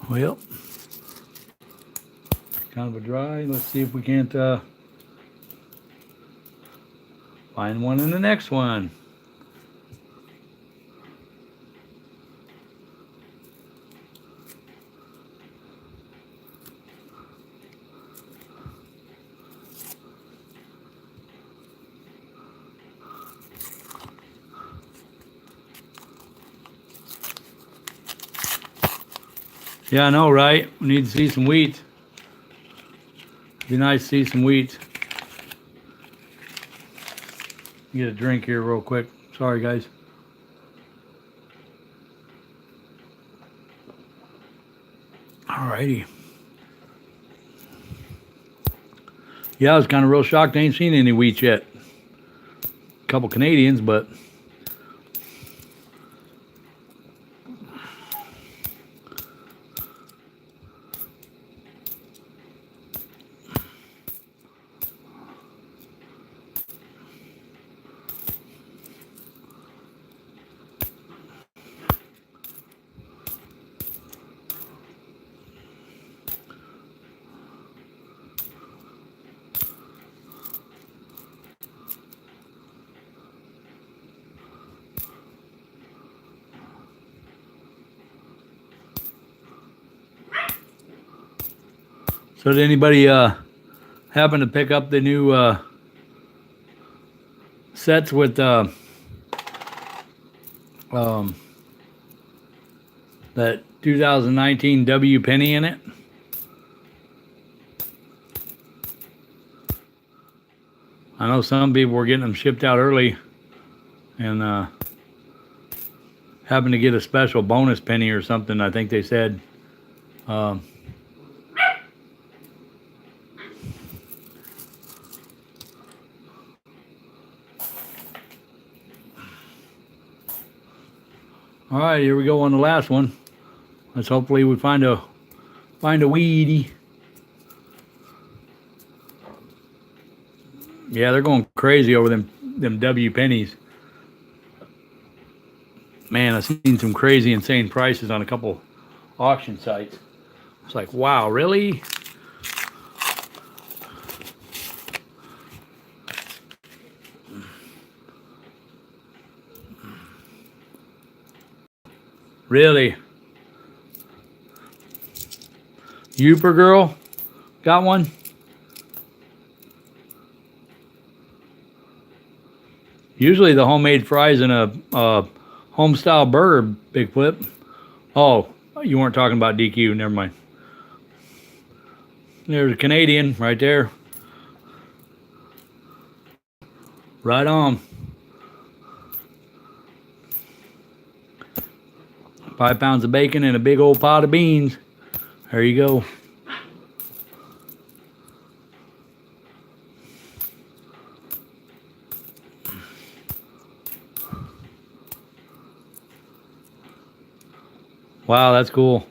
Speaker 1: Well, kind of a dry. Let's see if we can't find one in the next one. Yeah, I know, right? We need to see some wheat. Be nice to see some wheat. Get a drink here real quick. Sorry, guys. Alrighty. Yeah, I was kind of real shocked. I ain't seen any wheat yet. A couple Canadians, but so did anybody happen to pick up the new sets with um, that 2019 W Penny in it? I know some people were getting them shipped out early and happened to get a special bonus penny or something, I think they said. Um, all right, here we go on the last one. Let's hopefully we find a weedy. Yeah, they're going crazy over them W pennies. Man, I've seen some crazy, insane prices on a couple auction sites. It's like, wow, really? Really? Youper girl? Got one? Usually the homemade fries in a home style burger, Big Flip. Oh, you weren't talking about DQ, never mind. There's a Canadian right there. Right on. 5 pounds of bacon and a big old pot of beans. There you go. Wow, that's cool.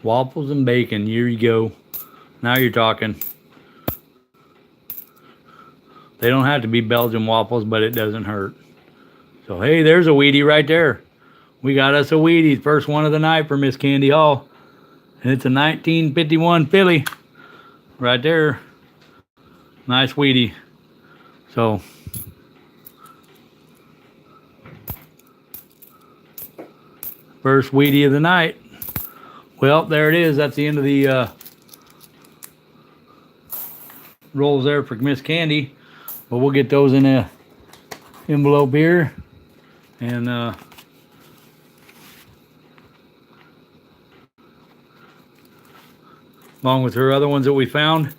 Speaker 1: Waffles and bacon, here you go. Now you're talking. They don't have to be Belgian waffles, but it doesn't hurt. So, hey, there's a Wheatie right there. We got us a Wheatie, first one of the night for Miss Candy Hall. And it's a 1951 Philly. Right there. Nice Wheatie. So, first Wheatie of the night. Well, there it is. That's the end of the rolls there for Miss Candy. But we'll get those in a envelope here. And along with her other ones that we found.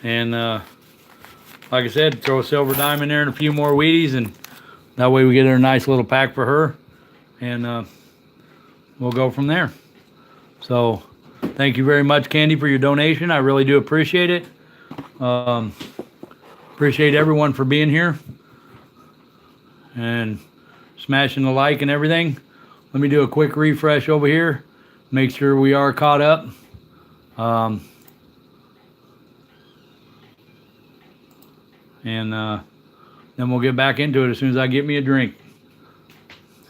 Speaker 1: And like I said, throw a silver dime in there and a few more Wheaties, and that way we get her a nice little pack for her. And we'll go from there. So thank you very much, Candy, for your donation. I really do appreciate it. Appreciate everyone for being here and smashing the like and everything. Let me do a quick refresh over here. Make sure we are caught up. And then we'll get back into it as soon as I get me a drink.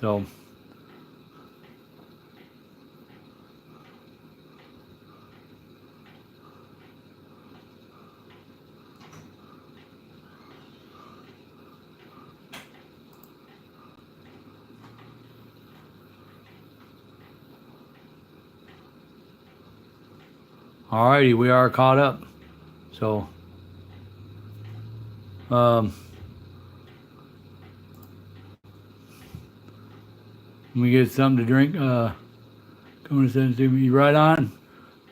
Speaker 1: So. Alrighty, we are caught up. So, let me get something to drink. Coming to send to me right on.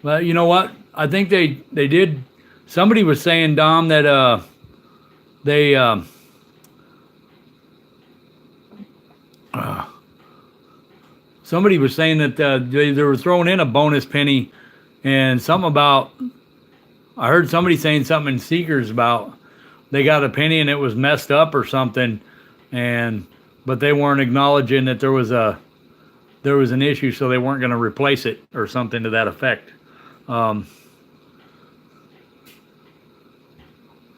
Speaker 1: But you know what? I think they did. Somebody was saying, Dom, that they somebody was saying that they were throwing in a bonus penny, and something about, I heard somebody saying something in Seekers about they got a penny and it was messed up or something, and but they weren't acknowledging that there was an issue, so they weren't going to replace it or something to that effect.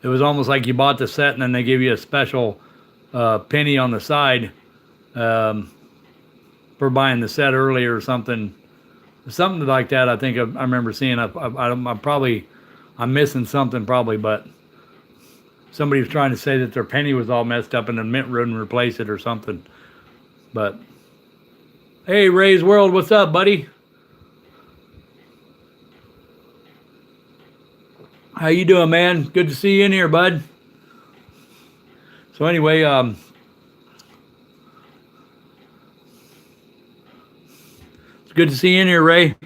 Speaker 1: It was almost like you bought the set and then they give you a special penny on the side for buying the set earlier or something like that. I think I remember seeing. I'm missing something probably, but somebody was trying to say that their penny was all messed up and the mint wouldn't replace it or something. But hey, Ray's World, what's up, buddy? How you doing, man? Good to see you in here, bud. So anyway, it's good to see you in here, Ray.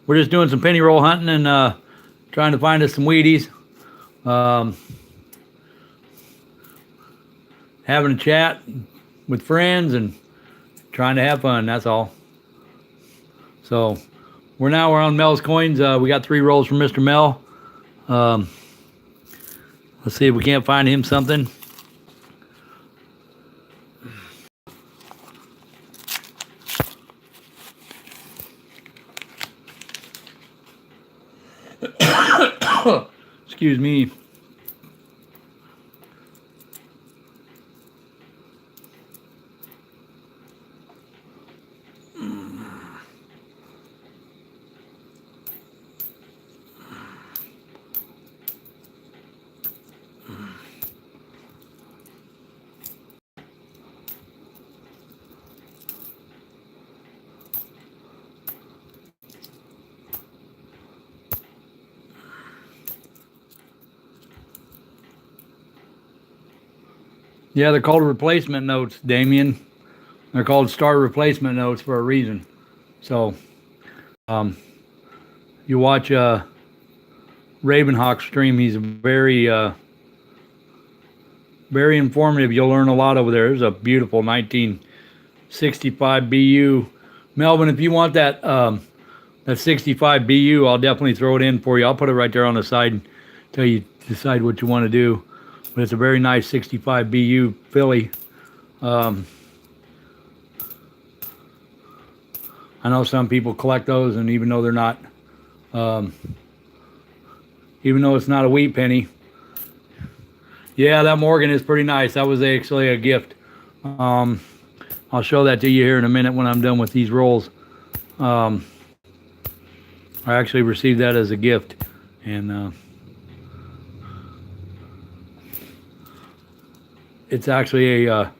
Speaker 1: We're just doing some penny roll hunting and trying to find us some Wheaties. Having a chat with friends and trying to have fun, that's all. So we're on Mel's Coins. We got 3 rolls from Mr. Mel. Let's see if we can't find him something. Excuse me. Yeah, they're called replacement notes, Damien. They're called star replacement notes for a reason. So, you watch Ravenhawk stream. He's very, very informative. You'll learn a lot over there. There's a beautiful 1965 BU. Melvin, if you want that 65 BU, I'll definitely throw it in for you. I'll put it right there on the side until you decide what you want to do. But it's a very nice 65 BU filly. I know some people collect those, and even though they're not, even though it's not a wheat penny, yeah, that Morgan is pretty nice. That was actually a gift. I'll show that to you here in a minute when I'm done with these rolls. I actually received that as a gift, and it's actually a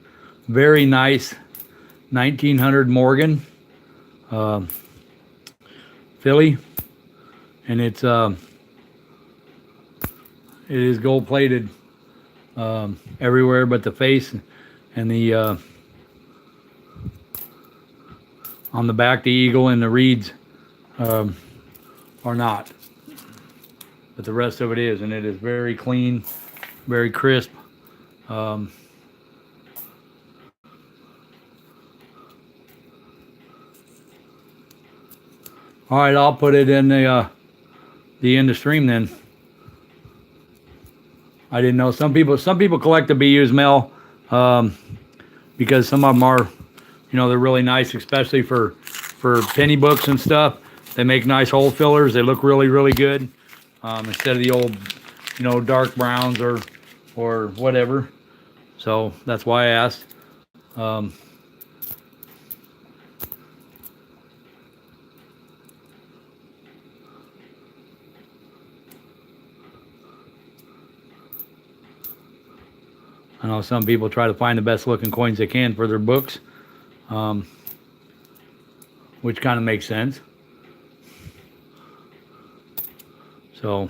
Speaker 1: very nice 1900 Morgan filly, and it is gold plated everywhere but the face, and the on the back the eagle and the reeds are not, but the rest of it is, and it is very clean, very crisp. All right, I'll put it in the end of stream then. I didn't know some people collect the BUs, Mel, because some of them are, they're really nice, especially for penny books and stuff. They make nice hole fillers. They look really, really good, instead of the old, dark browns or whatever. So that's why I asked. I know some people try to find the best looking coins they can for their books, which kind of makes sense. So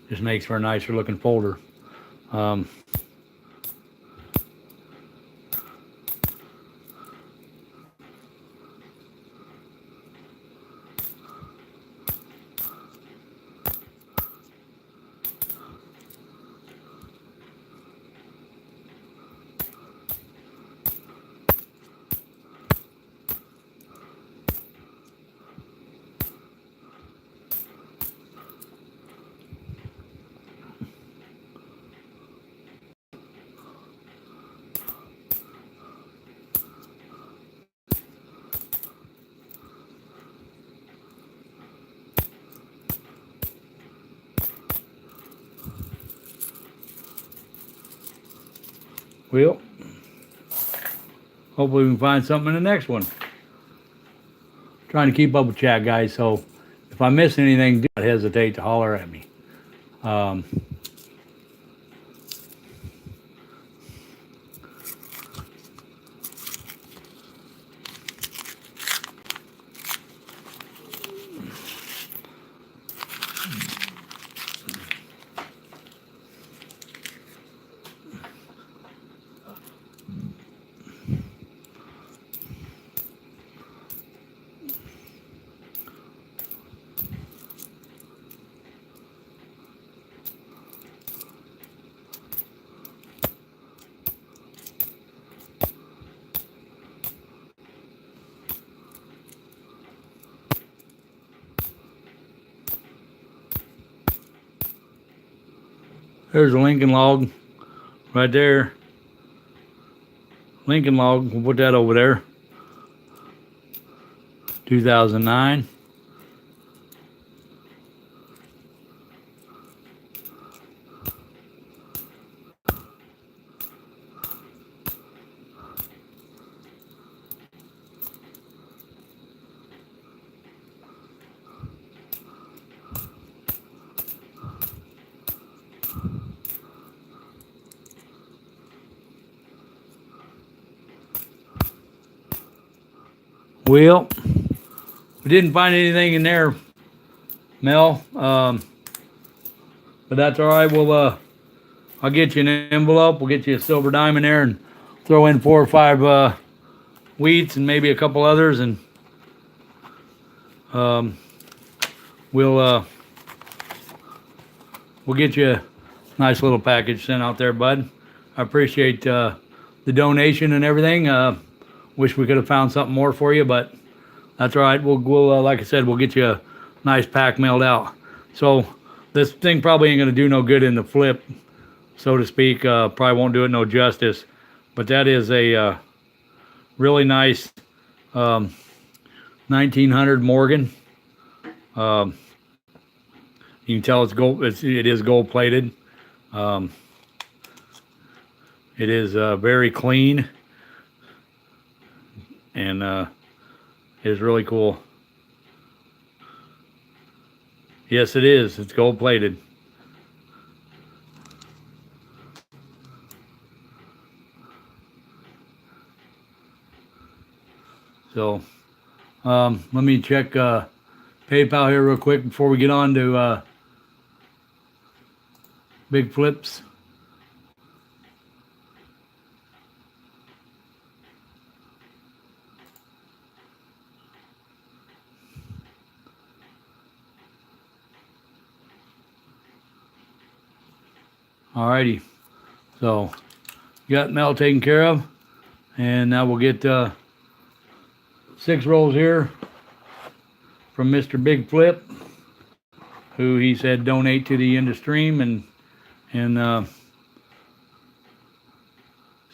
Speaker 1: just makes for a nicer looking folder. Well, hopefully we can find something in the next one. Trying to keep up with chat, guys, so if I miss anything, do not hesitate to holler at me. There's a Lincoln log right there. Lincoln log, we'll put that over there. 2009. Well, we didn't find anything in there, Mel. But that's all right. I'll get you an envelope. We'll get you a silver dime in there and throw in 4 or 5 wheats and maybe a couple others, and we'll get you a nice little package sent out there, bud. I appreciate the donation and everything. Wish we could have found something more for you, but that's all right. We'll like I said, we'll get you a nice pack mailed out. So this thing probably ain't gonna do no good in the flip, so to speak. Probably won't do it no justice. But that is a really nice 1900 Morgan. You can tell it's gold. It is gold plated. It is very clean, and it is really cool. Yes, it is. It's gold plated. So let me check PayPal here real quick before we get on to big flips. Alrighty, so got Mel taken care of, and now we'll get 6 rolls here from Mr. Big Flip, who he said donate to the end stream, and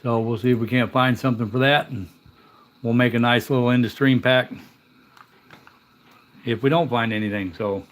Speaker 1: so we'll see if we can't find something for that, and we'll make a nice little end stream pack if we don't find anything. So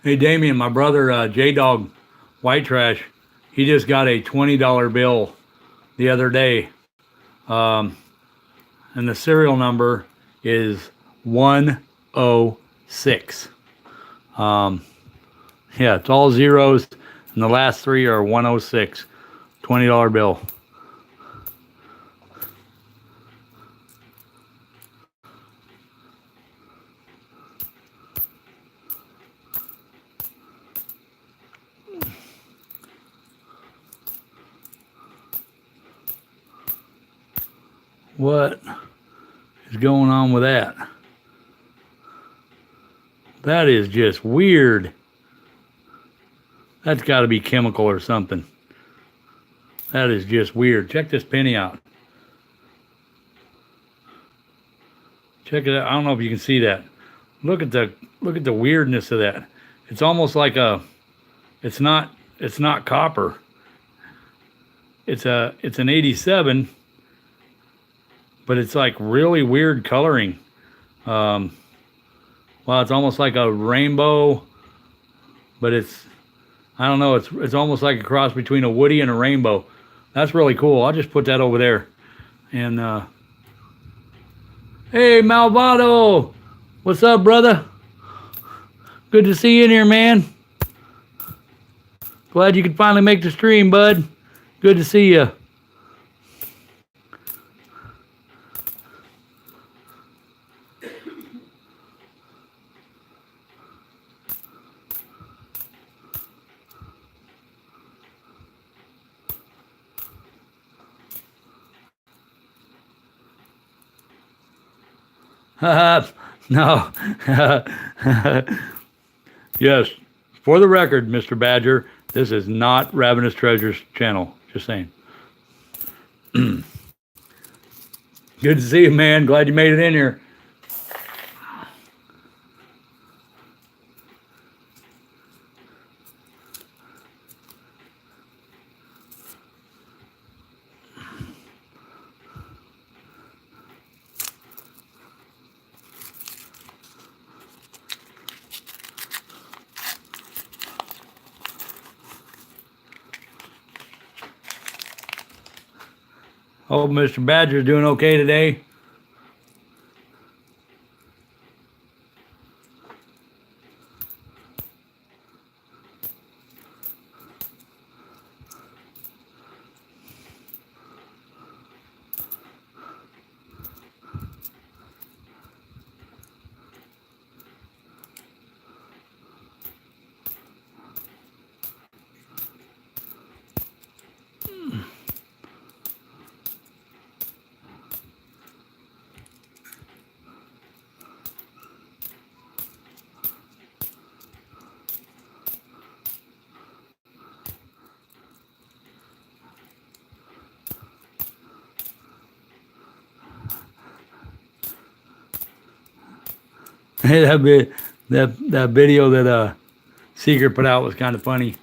Speaker 1: hey, Damien, my brother, J-Dog White Trash, he just got a $20 bill the other day. And the serial number is 106. Yeah, it's all zeros, and the last 3 are 106. $20 bill. What is going on with that? That is just weird. That's got to be chemical or something. That is just weird. Check this penny out. Check it out. I don't know if you can see that. Look at the weirdness of that. It's almost like it's not copper. It's an 87, but it's like really weird coloring. Wow, it's almost like a rainbow, but I don't know, it's almost like a cross between a woody and a rainbow. That's really cool. I'll just put that over there. And hey, Malvado, what's up, brother? Good to see you in here, man. Glad you could finally make the stream, bud. Good to see you. No. Yes, for the record, Mr. Badger, this is not Ravenous Treasures channel. Just saying. Good to see you, man. Glad you made it in here. Hope Mr. Badger's doing okay today. Hey, that video that Secret put out was kind of funny.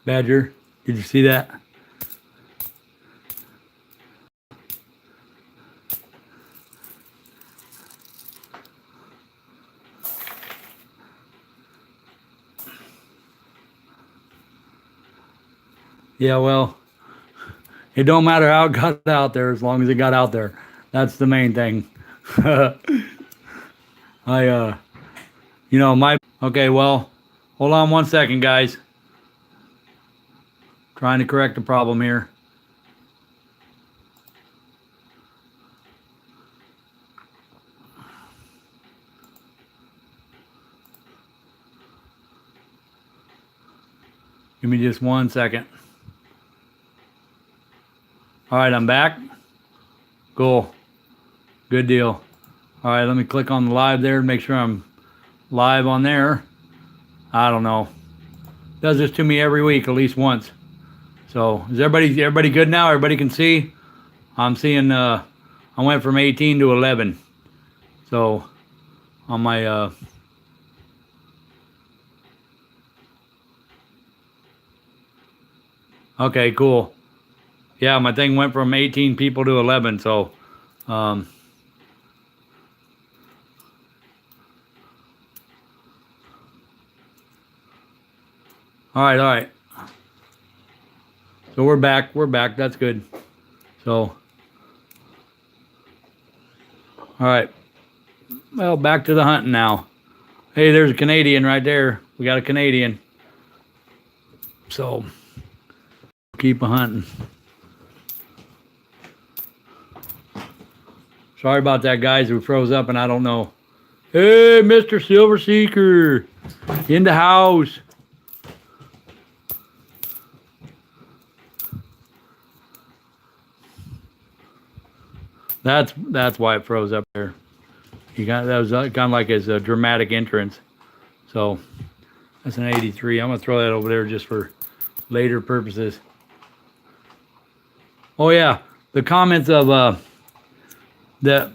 Speaker 1: Badger, did you see that? Yeah, well, it don't matter how it got out there as long as it got out there. That's the main thing. Okay, well, hold on one second, guys. Trying to correct the problem here. Give me just 1 second. All right, I'm back. Cool. Good deal. All right, let me click on the live there and make sure I'm live on there. I don't know. Does this to me every week, at least once. So is everybody good now? Everybody can see? I'm seeing I went from 18 to 11. So on my okay, cool. Yeah, my thing went from 18 people to 11, so all right. So we're back. That's good. So, all right. Well, back to the hunting now. Hey, there's a Canadian right there. We got a Canadian. So, keep a hunting. Sorry about that, guys, who froze up and I don't know. Hey, Mr. Silver Seeker, in the house. That's why it froze up there. He got that was kind of like his dramatic entrance. So that's an 83. I'm gonna throw that over there just for later purposes. Oh yeah, the comments of that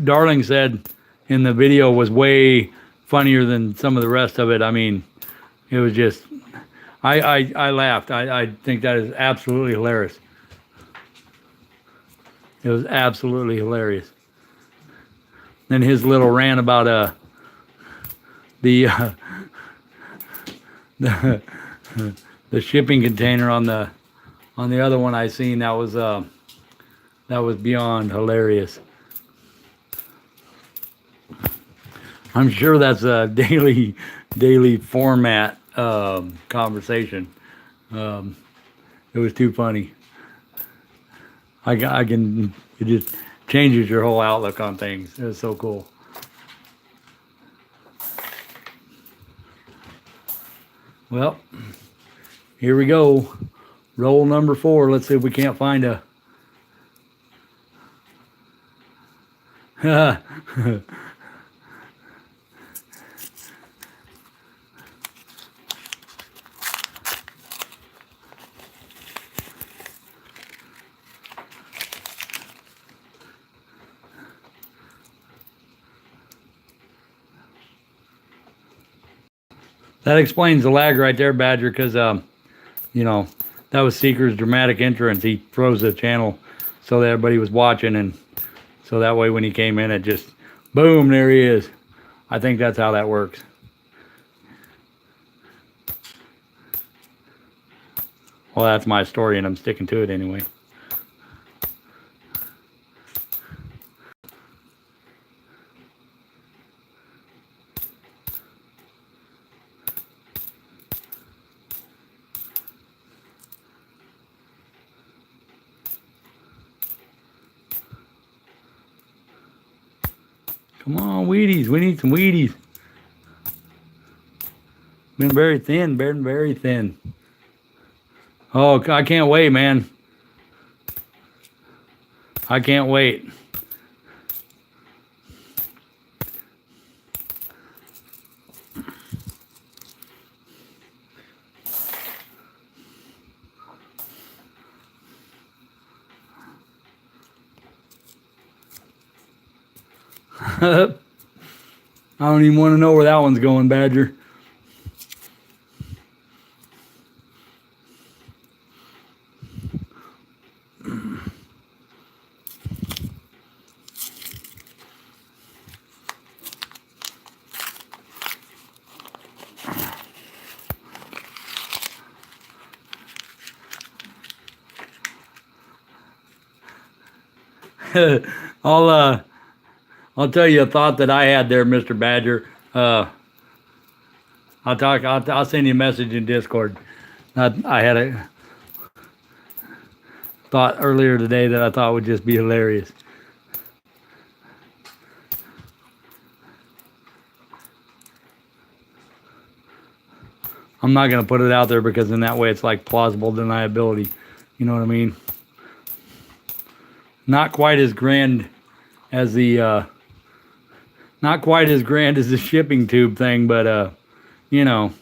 Speaker 1: Darling said in the video was way funnier than some of the rest of it. I mean, it was just I laughed. I think that is absolutely hilarious. It was absolutely hilarious. Then his little rant about the the the shipping container on the other one I seen, that was beyond hilarious. I'm sure that's a daily format conversation. It was too funny. I can, it just changes your whole outlook on things. It was so cool. Well, here we go. Roll number 4. Let's see if we can't find a that explains the lag right there, Badger, because you know, that was Seeker's dramatic entrance. He froze the channel so that everybody was watching, and so that way when he came in, it just, boom, there he is. I think that's how that works. Well, that's my story, and I'm sticking to it anyway. Come on, Wheaties. We need some Wheaties. Been very thin, very thin. Oh, I can't wait, man. I can't wait. I don't even want to know where that one's going, Badger. I'll tell you a thought that I had there, Mr. Badger. I'll send you a message in Discord. I had a thought earlier today that I thought would just be hilarious. I'm not going to put it out there because in that way it's like plausible deniability. You know what I mean? Not quite as grand as the shipping tube thing, but you know,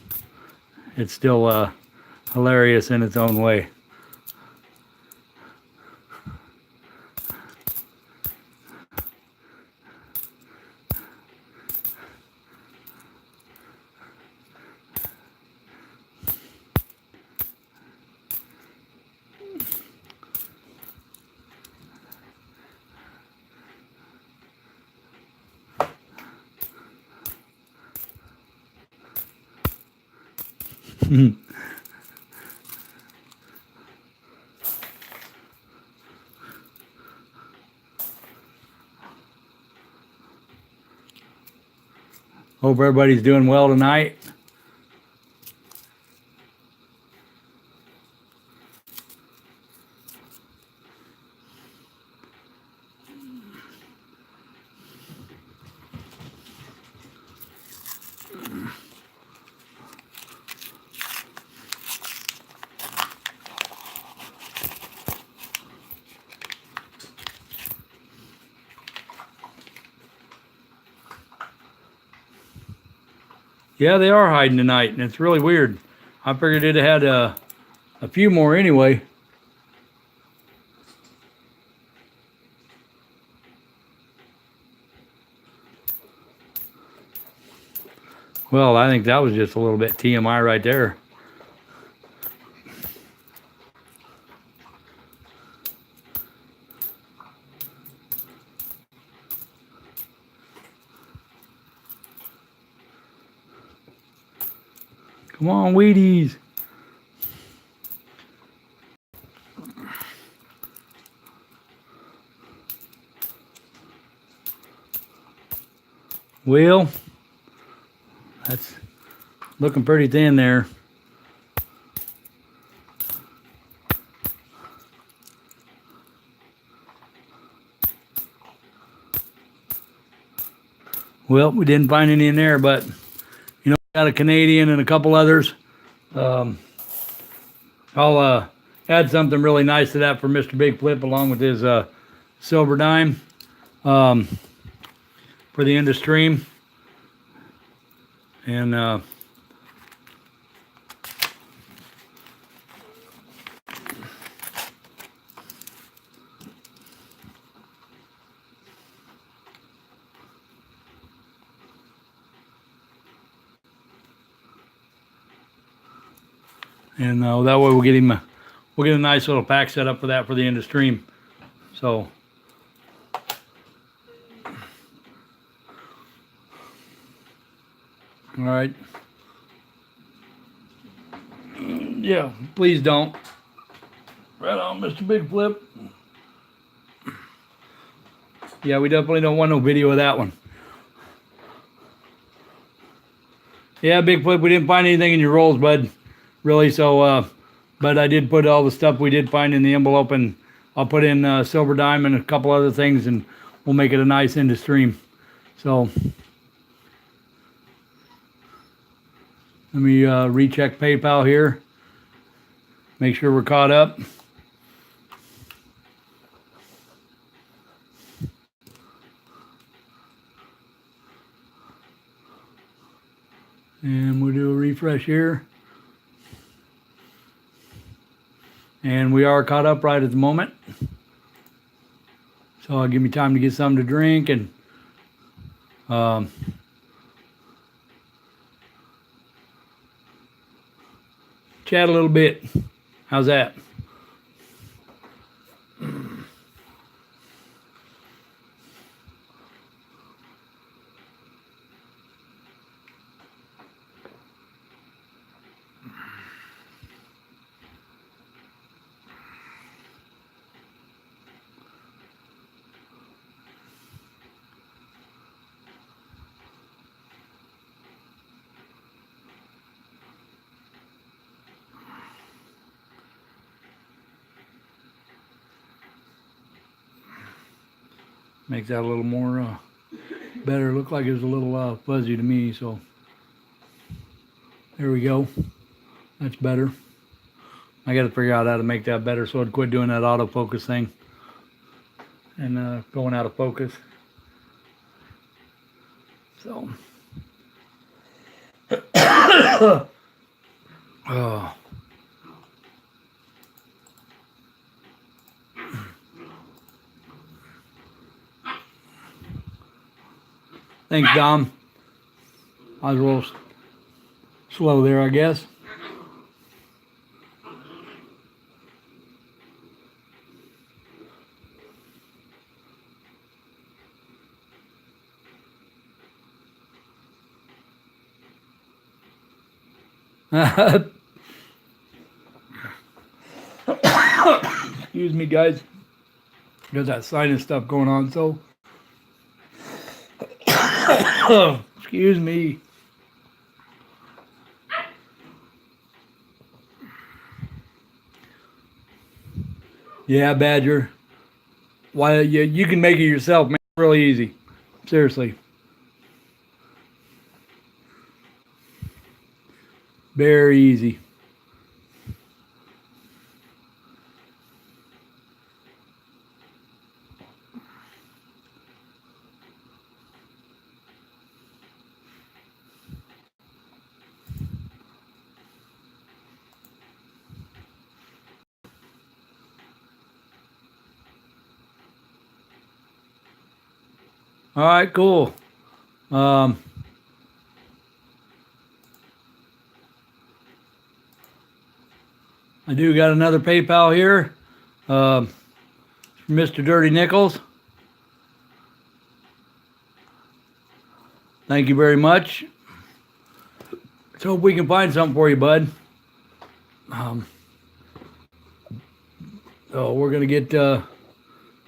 Speaker 1: it's still hilarious in its own way. Hope everybody's doing well tonight. Yeah, they are hiding tonight, and it's really weird. I figured it had a few more anyway. Well, I think that was just a little bit TMI right there. Come on, Wheaties. Well, that's looking pretty thin there. Well, we didn't find any in there, but you know, got a Canadian and a couple others. I'll add something really nice to that for Mr. Big Flip along with his silver dime for the end of stream. And that way we'll get a nice little pack set up for that for the end of stream. So all right. Yeah, please don't. Right on, Mr. Big Flip. Yeah, we definitely don't want no video of that one. Yeah, Big Flip, we didn't find anything in your rolls, bud. Really, so, but I did put all the stuff we did find in the envelope, and I'll put in silver dime and a couple other things, and we'll make it a nice end of stream. So let me recheck PayPal here. Make sure we're caught up. And we'll do a refresh here. And we are caught up right at the moment. So it'll give me time to get something to drink and chat a little bit. How's that? Makes that a little more better. Look like it was a little fuzzy to me, so there we go. That's better. I got to figure out how to make that better so I'd quit doing that autofocus thing and going out of focus. So oh. Thanks, Dom. I was a little slow there, I guess. Excuse me, guys. Got that sinus stuff going on, so excuse me. Yeah, Badger. Why you can make it yourself, man. Really easy. Seriously. Very easy. All right, cool. Um, I do got another PayPal here. Um, Mr. Dirty Nichols. Thank you very much. Let's hope we can find something for you, bud. Um, so we're gonna get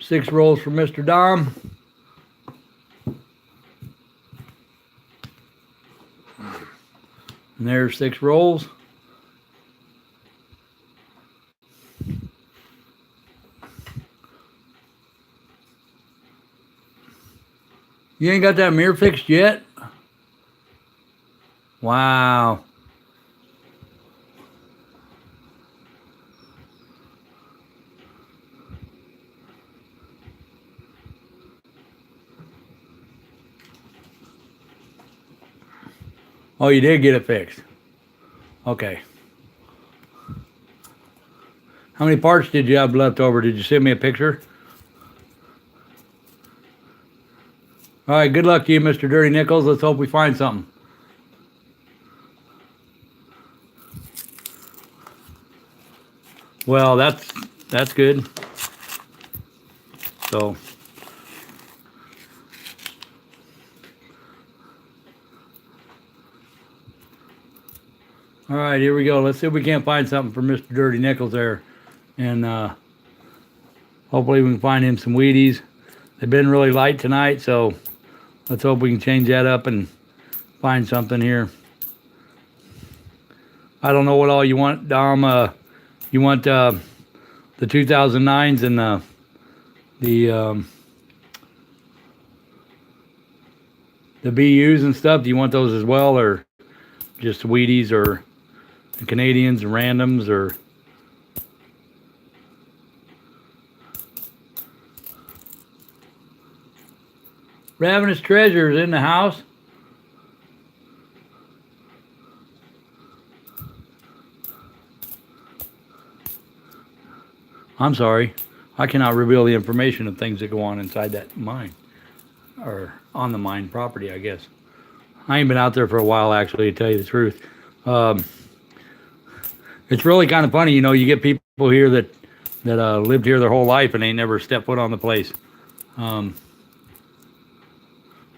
Speaker 1: 6 rolls from Mr. Dom. And there's 6 rolls. You ain't got that mirror fixed yet? Wow. Oh, you did get it fixed. Okay. How many parts did you have left over? Did you send me a picture? All right, good luck to you, Mr. Dirty Nichols. Let's hope we find something. Well, that's good. So, all right, here we go. Let's see if we can't find something for Mr. Dirty Nichols there. And hopefully we can find him some Wheaties. They've been really light tonight, so let's hope we can change that up and find something here. I don't know what all you want, Dom. You want the 2009s and the BUs and stuff. Do you want those as well, or just Wheaties, or the Canadians and randoms, or Ravenous Treasures in the house? I'm sorry. I cannot reveal the information of things that go on inside that mine, or on the mine property, I guess. I ain't been out there for a while, actually, to tell you the truth. It's really kind of funny, you know. You get people here that lived here their whole life and ain't never stepped foot on the place. All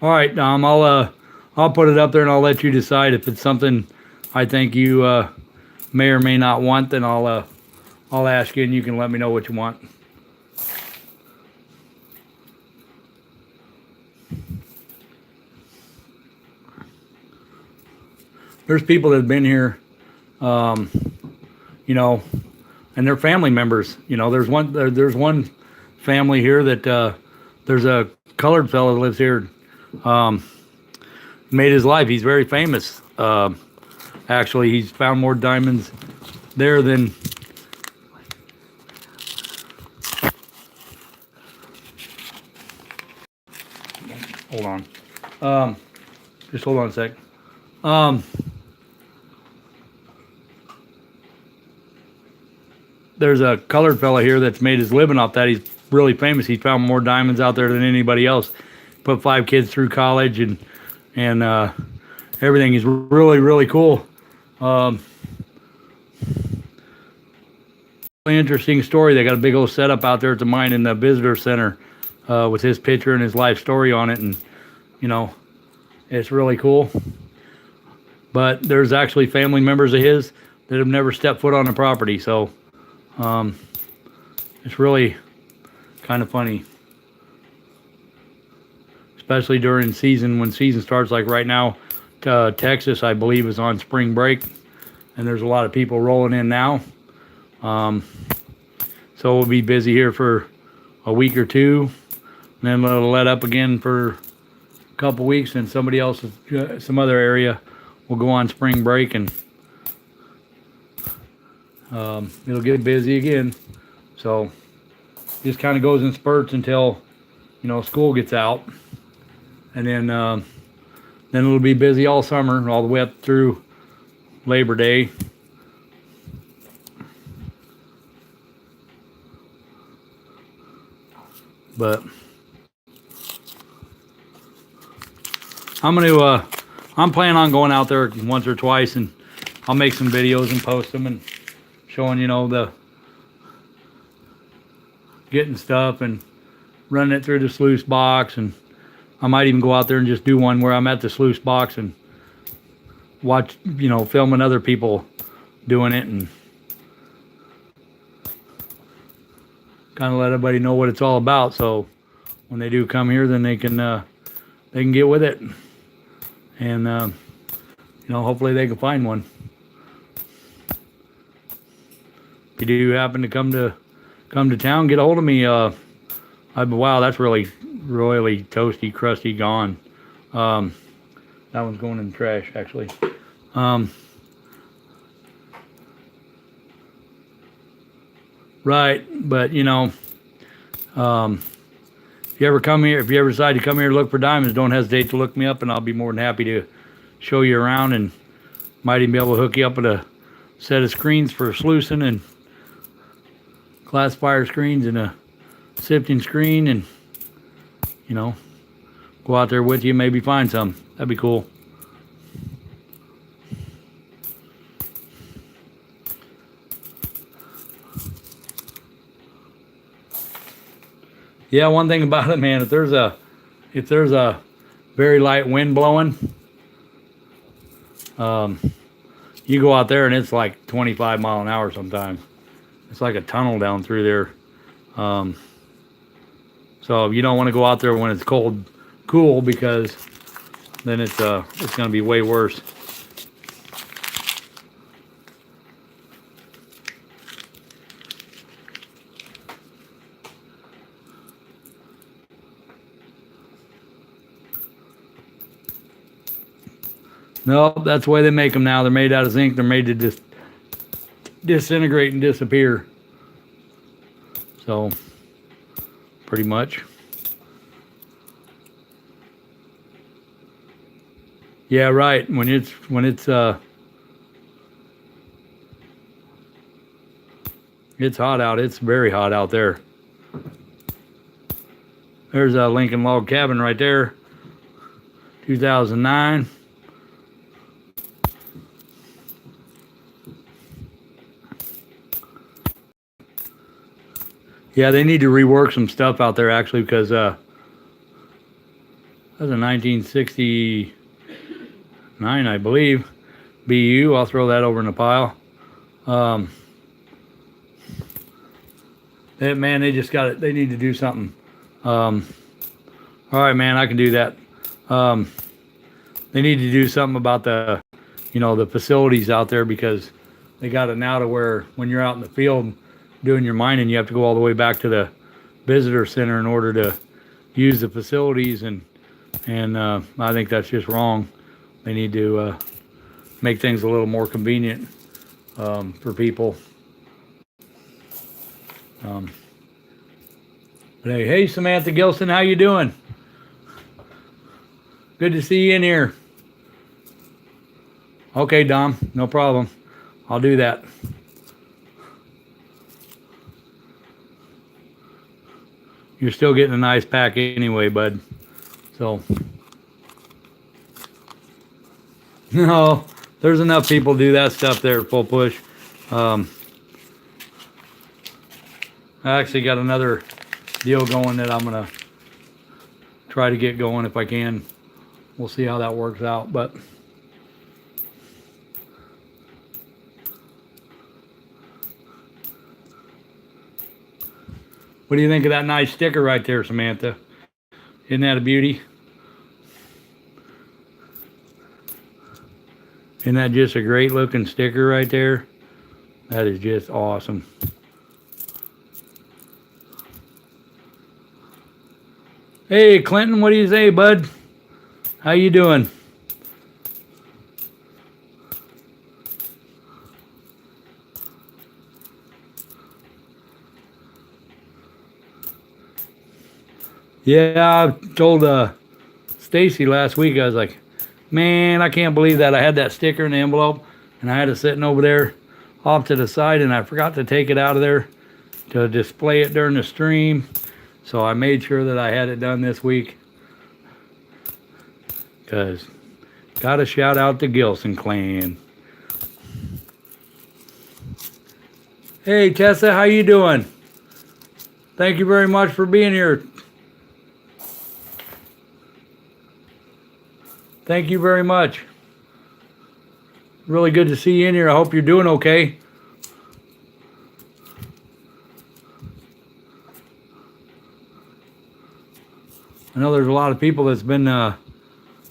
Speaker 1: right, Dom. I'll put it up there and I'll let you decide if it's something I think you may or may not want. Then I'll ask you and you can let me know what you want. There's people that have been here, you know, and they're family members. You know, there's one family here that there's a colored fellow that lives here. Made his life. He's very famous. Actually, he's found more diamonds there than. Hold on. Just hold on a sec. There's a colored fella here that's made his living off that. He's really famous. He's found more diamonds out there than anybody else. Put 5 kids through college and everything. He's really cool. Really interesting story. They got a big old setup out there at the mine in the visitor center with his picture and his life story on it, and you know, it's really cool. But there's actually family members of his that have never stepped foot on the property, so it's really kind of funny, especially during season. When season starts, like right now, Texas, I believe, is on spring break, and there's a lot of people rolling in now. So we'll be busy here for a week or two, and then it'll let up again for a couple weeks, and somebody else, some other area, will go on spring break, and it'll get busy again. So just kind of goes in spurts until, you know, school gets out, and then it'll be busy all summer, all the way up through Labor Day. But I'm planning on going out there once or twice, and I'll make some videos and post them and showing, the getting stuff and running it through the sluice box. And I might even go out there and just do one where I'm at the sluice box and watch, filming other people doing it, and kind of let everybody know what it's all about. So when they do come here, then they can get with it, and hopefully they can find one. If you do happen to come to town, get a hold of me. Wow, that's really toasty, crusty, gone. That one's going in the trash, actually. Right, but if you ever come here, if you ever decide to come here to look for diamonds, don't hesitate to look me up, and I'll be more than happy to show you around, and might even be able to hook you up with a set of screens for sluicing, and classifier screens, and a sifting screen, and go out there with you, maybe find some. That'd be cool. Yeah, one thing about it, man, if there's a very light wind blowing, you go out there and it's like 25 mile an hour sometimes. It's like a tunnel down through there. So you don't want to go out there when it's cool, because then it's going to be way worse. No, that's the way they make them now. They're made out of zinc. They're made to just disintegrate and disappear. So, pretty much. Yeah, right. When it's hot out. It's very hot out there. There's a Lincoln log cabin right there. 2009. Yeah, they need to rework some stuff out there, actually, because that was a 1969, I believe, BU. I'll throw that over in the pile. Man, they just got it. They need to do something. All right, man, I can do that. They need to do something about the facilities out there, because they got it now to where when you're out in the field doing your mining, you have to go all the way back to the visitor center in order to use the facilities, and I think that's just wrong. They need to make things a little more convenient for people. But hey, Samantha Gilson, how you doing? Good to see you in here. Okay, Dom, no problem. I'll do that. You're still getting a nice pack anyway, bud. So, no, there's enough people do that stuff there at full push. I actually got another deal going that I'm going to try to get going if I can. We'll see how that works out, but what do you think of that nice sticker right there, Samantha? Isn't that a beauty? Isn't that just a great looking sticker right there? That is just awesome. Hey, Clinton, what do you say, bud? How you doing? Yeah, I told Stacy last week, I was like, man, I can't believe that I had that sticker in the envelope and I had it sitting over there off to the side, and I forgot to take it out of there to display it during the stream. So I made sure that I had it done this week. Because got to shout out the Gilson clan. Hey, Tessa, how you doing? Thank you very much for being here. Thank you very much. Really good to see you in here. I hope you're doing okay. I know there's a lot of people that's been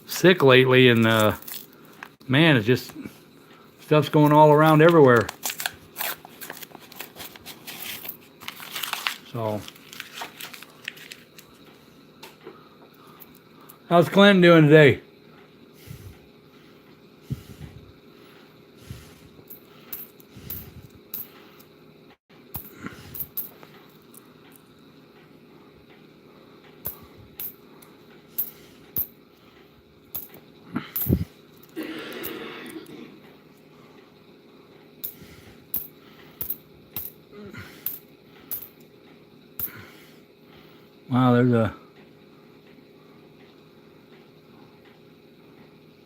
Speaker 1: sick lately, and man, it's just stuff's going all around everywhere. So, how's Clinton doing today? Wow, there's a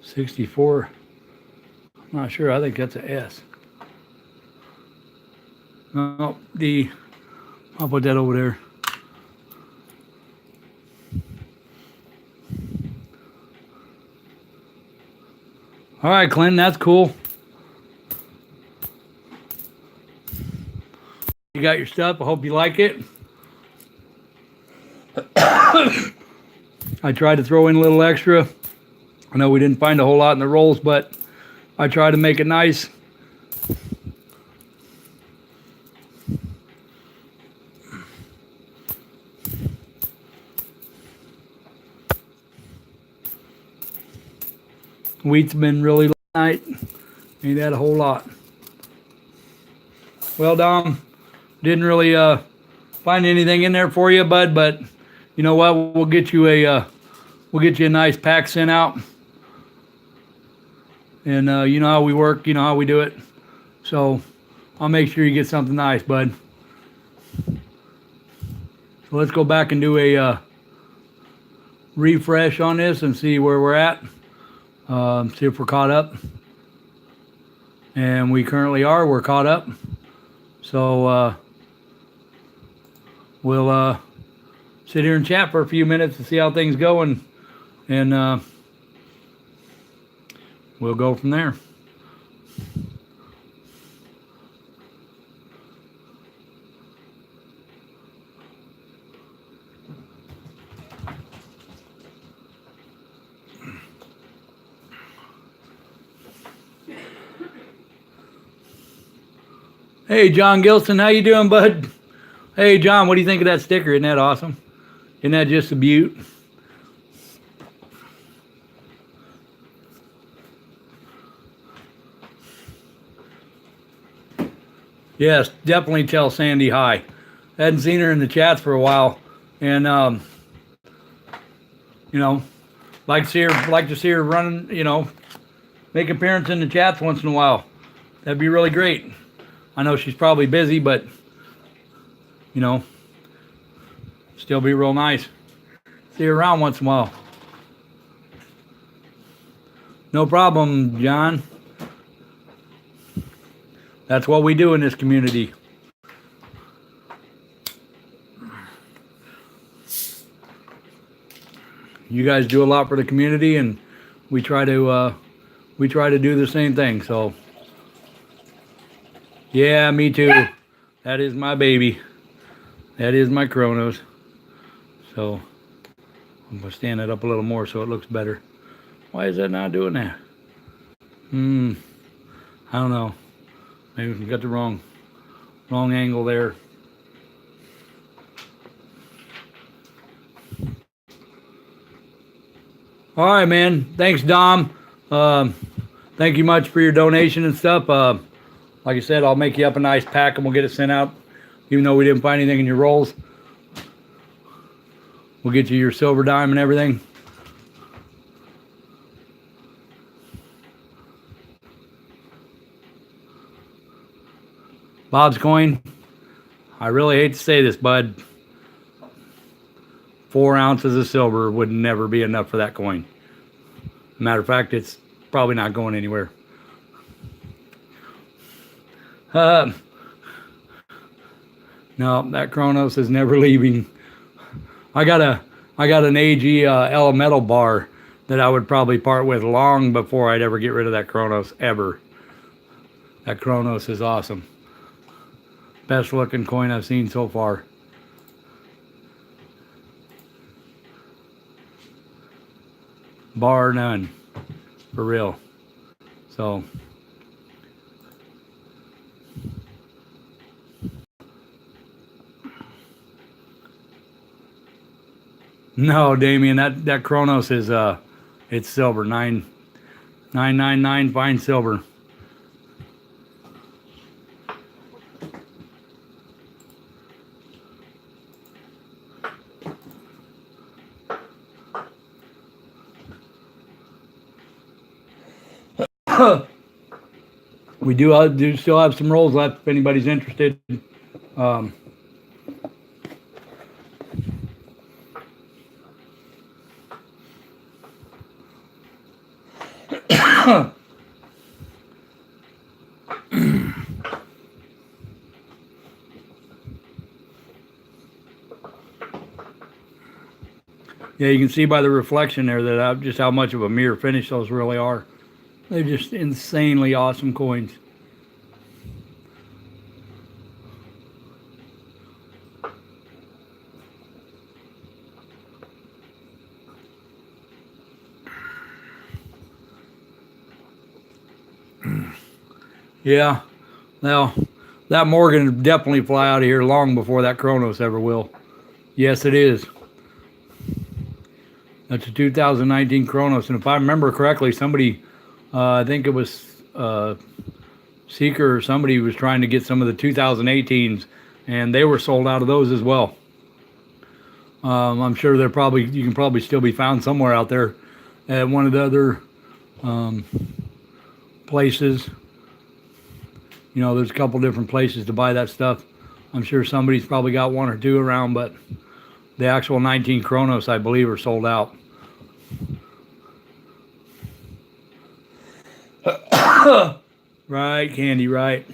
Speaker 1: 64. I'm not sure. I think that's a S. No, I'll put that over there. All right, Clinton, that's cool. You got your stuff. I hope you like it. I tried to throw in a little extra. I know we didn't find a whole lot in the rolls, but I tried to make it nice. Wheat's been really light. Ain't that a whole lot. Well, Dom, didn't really find anything in there for you, bud, but you know what? We'll get you a nice pack sent out. And you know how we work, you know how we do it. So I'll make sure you get something nice, bud. So let's go back and do a refresh on this and see where we're at. See if we're caught up. And we currently are. We're caught up. So we'll sit here and chat for a few minutes to see how things go, and we'll go from there. Hey, John Gilson, how you doing, bud? Hey, John, what do you think of that sticker? Isn't that awesome? Isn't that just a beaut? Yes, definitely tell Sandy hi. Hadn't seen her in the chats for a while, and you know, like to see her running. You know, make an appearance in the chats once in a while. That'd be really great. I know she's probably busy, but you know, still be real nice. See her around once in a while. No problem, John. That's what we do in this community. You guys do a lot for the community, and we try to do the same thing. So, yeah, me too. That is my baby. That is my Kronos. So I'm gonna stand it up a little more so it looks better. Why is that not doing that? I don't know. Maybe we got the wrong angle there. All right, man. Thanks, Dom. Thank you much for your donation and stuff. Like I said, I'll make you up a nice pack and we'll get it sent out. Even though we didn't find anything in your rolls, we'll get you your silver dime and everything. Bob's coin. I really hate to say this, bud. 4 ounces of silver would never be enough for that coin. Matter of fact, it's probably not going anywhere. No, that Kronos is never leaving. I got an AG elemental bar that I would probably part with long before I'd ever get rid of that Kronos ever. That Kronos is awesome. Best looking coin I've seen so far. Bar none. For real. So no, Damien, that Kronos is it's silver. 9999 fine silver. We do still have some rolls left if anybody's interested. Yeah, you can see by the reflection there that just how much of a mirror finish those really are. They're just insanely awesome coins. Yeah, now that Morgan will definitely fly out of here long before that Kronos ever will. Yes, it is. That's a 2019 Kronos, and if I remember correctly, somebody, I think it was Seeker or somebody was trying to get some of the 2018s, and they were sold out of those as well. I'm sure you can probably still be found somewhere out there at one of the other places. You know, there's a couple different places to buy that stuff. I'm sure somebody's probably got one or two around, but the actual 19 Kronos, I believe, are sold out. Right, Candy, right.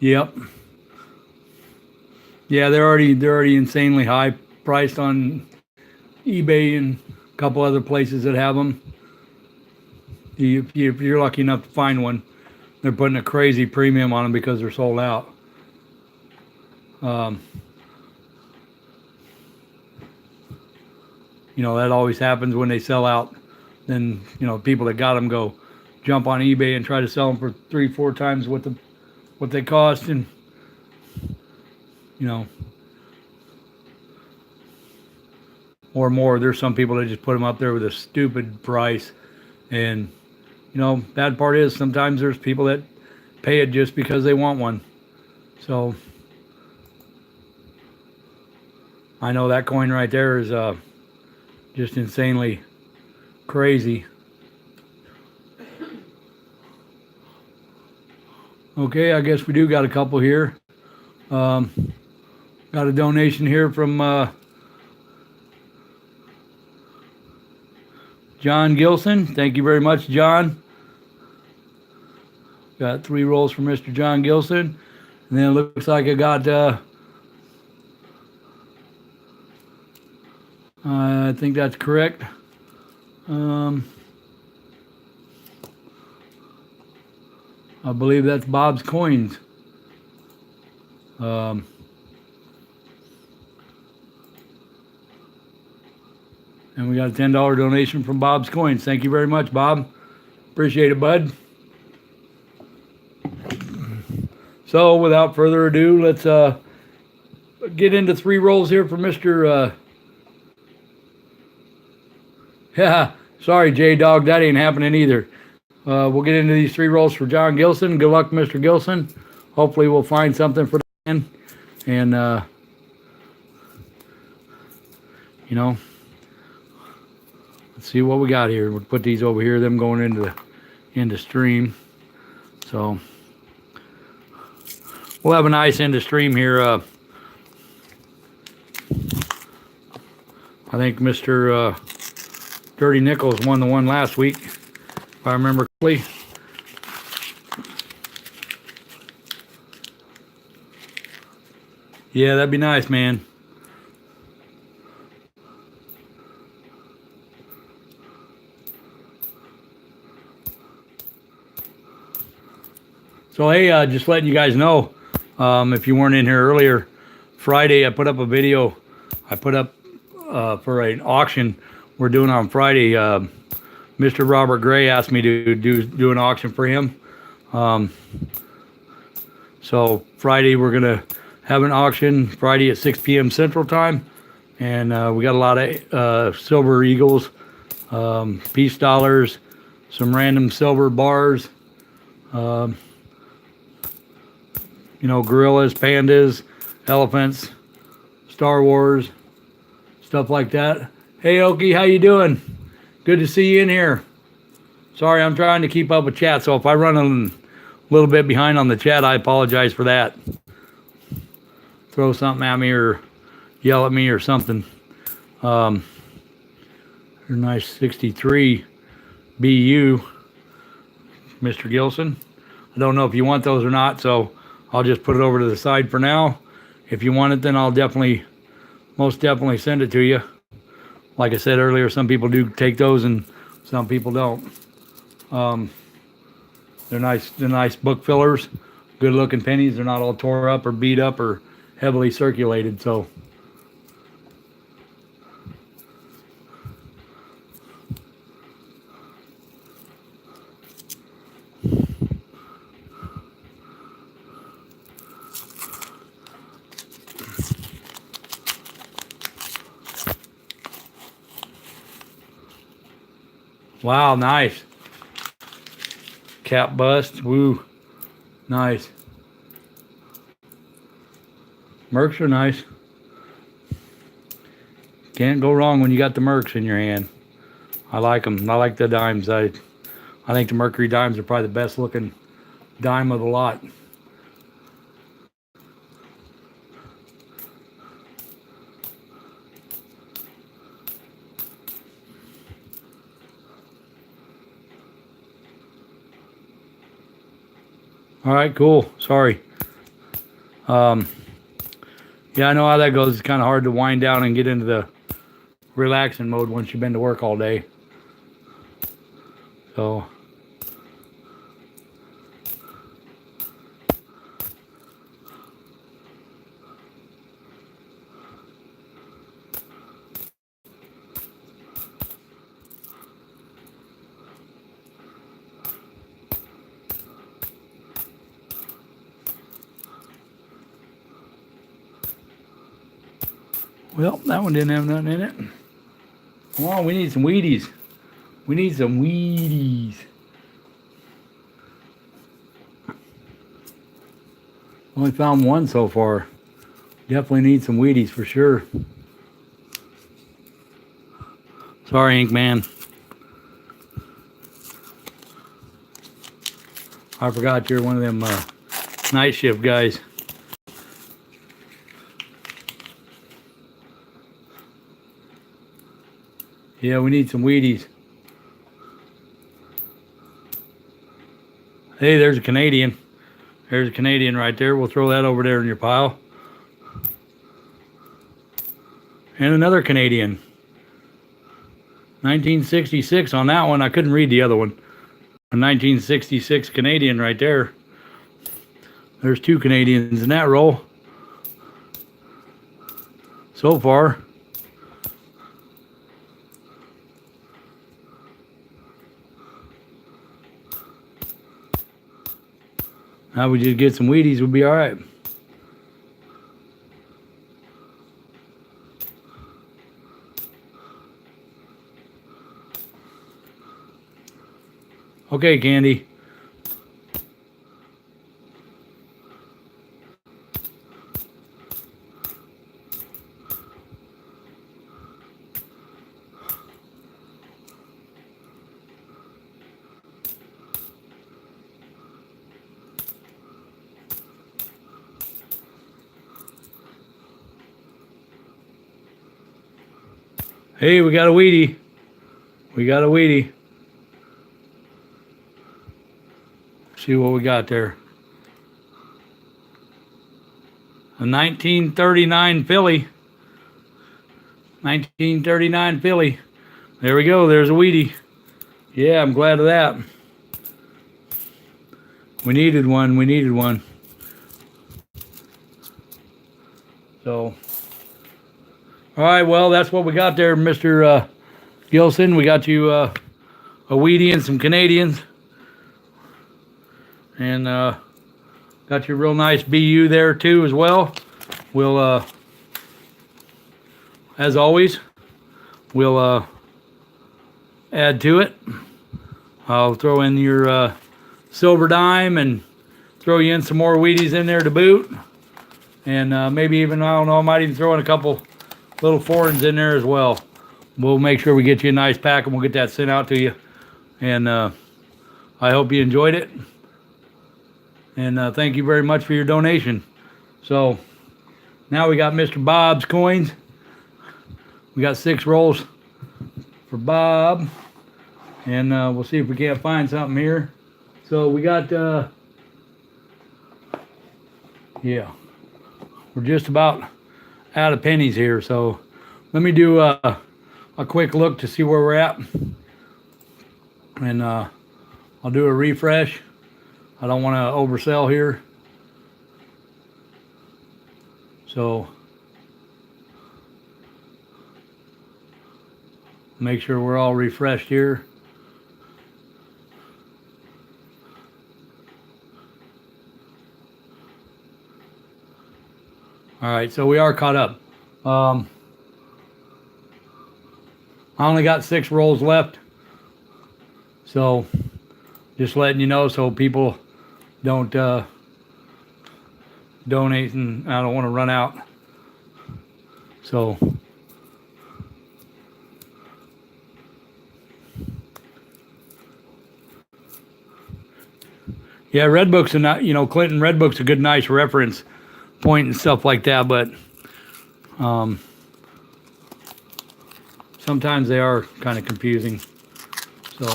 Speaker 1: Yep. Yeah, they're already insanely high priced on eBay and a couple other places that have them. If you're lucky enough to find one, they're putting a crazy premium on them because they're sold out. You know, that always happens when they sell out. Then, you know, people that got them go jump on eBay and try to sell them for 3-4 times what they cost, and you know, or more. There's some people that just put them up there with a stupid price, and you know, bad part is sometimes there's people that pay it just because they want one. So I know that coin right there is just insanely crazy. Okay, I guess we do got a couple here. Got a donation here from John Gilson. Thank you very much, John. Got 3 rolls from Mr. John Gilson. And then it looks like I got, I think that's correct. I believe that's Bob's Coins. And we got a $10 donation from Bob's Coins. Thank you very much, Bob. Appreciate it, bud. So without further ado, let's get into 3 rolls here for Mr. Yeah, sorry, J-Dog, that ain't happening either. We'll get into these 3 rolls for John Gilson. Good luck, Mr. Gilson. Hopefully we'll find something for the man. And, you know, let's see what we got here. We'll put these over here, them going into stream. So we'll have a nice end of stream here. I think Mr. Dirty Nichols won the one last week, if I remember correctly. Yeah, that'd be nice, man. So hey, just letting you guys know, if you weren't in here earlier, Friday I put up a video. I put up for an auction we're doing on Friday. Mr. Robert Gray asked me to do an auction for him. So Friday we're gonna have an auction Friday at 6 p.m. Central Time, and we got a lot of silver eagles, peace dollars, some random silver bars. You know, gorillas, pandas, elephants, Star Wars, stuff like that. Hey, Okie, how you doing? Good to see you in here. Sorry, I'm trying to keep up with chat, so if I run a little bit behind on the chat, I apologize for that. Throw something at me or yell at me or something. Nice 63 BU, Mr. Gilson. I don't know if you want those or not, so I'll just put it over to the side for now. If you want it, then I'll most definitely send it to you. Like I said earlier, some people do take those and some people don't. They're nice book fillers, good looking pennies. They're not all tore up or beat up or heavily circulated, so. Wow, nice. Cap bust, woo, nice. Mercs are nice. Can't go wrong when you got the Mercs in your hand. I like them. I like the dimes. I think the Mercury dimes are probably the best looking dime of the lot. All right, cool. Sorry. Yeah, I know how that goes. It's kind of hard to wind down and get into the relaxing mode once you've been to work all day. So. Well, that one didn't have nothing in it. Come on, we need some Wheaties. We need some Wheaties. Only found one so far. Definitely need some Wheaties for sure. Sorry, Ink Man. I forgot you're one of them night shift guys. Yeah, we need some Wheaties. Hey, there's a Canadian. There's a Canadian right there. We'll throw that over there in your pile. And another Canadian. 1966 on that one. I couldn't read the other one. A 1966 Canadian right there. There's two Canadians in that roll. So far. Now we just get some Wheaties, we'll be all right. Okay, Candy. Hey, we got a weedy. We got a weedy. See what we got there. A 1939 filly. 1939 filly. There we go. There's a weedy. Yeah, I'm glad of that. We needed one. We needed one. So, all right. Well, that's what we got there, Mr. Gilson. We got you a weedy and some Canadians. And got you a real nice BU there too as well. We'll, as always, we'll add to it. I'll throw in your silver dime and throw you in some more Wheaties in there to boot. And maybe even, I don't know, I might even throw in a couple little foreigns in there as well. We'll make sure we get you a nice pack and we'll get that sent out to you. And I hope you enjoyed it. And thank you very much for your donation. So now we got Mr. Bob's coins. We got 6 rolls for Bob. And we'll see if we can't find something here. So we got, yeah, we're just about out of pennies here. So let me do a quick look to see where we're at. And I'll do a refresh. I don't want to oversell here. So make sure we're all refreshed here. All right, so we are caught up. I only got 6 rolls left. So just letting you know so people don't donate and I don't want to run out. So yeah, Red Book's a not, you know, Clinton Red Book's a good nice reference point and stuff like that, but sometimes they are kind of confusing. So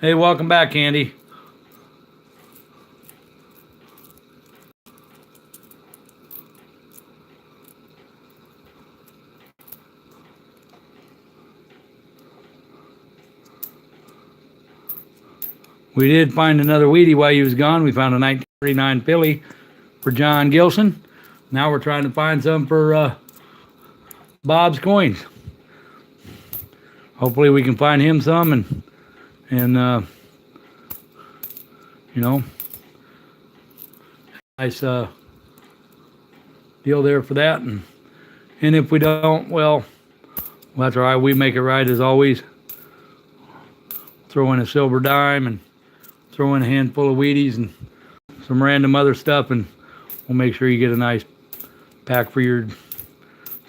Speaker 1: hey, welcome back, Andy. We did find another weedy while he was gone. We found a 1939 filly for John Gilson. Now we're trying to find some for Bob's coins. Hopefully we can find him some and you know, nice deal there for that. And if we don't, well, that's all right. We make it right as always. Throw in a silver dime and throw in a handful of Wheaties and some random other stuff, and we'll make sure you get a nice pack for your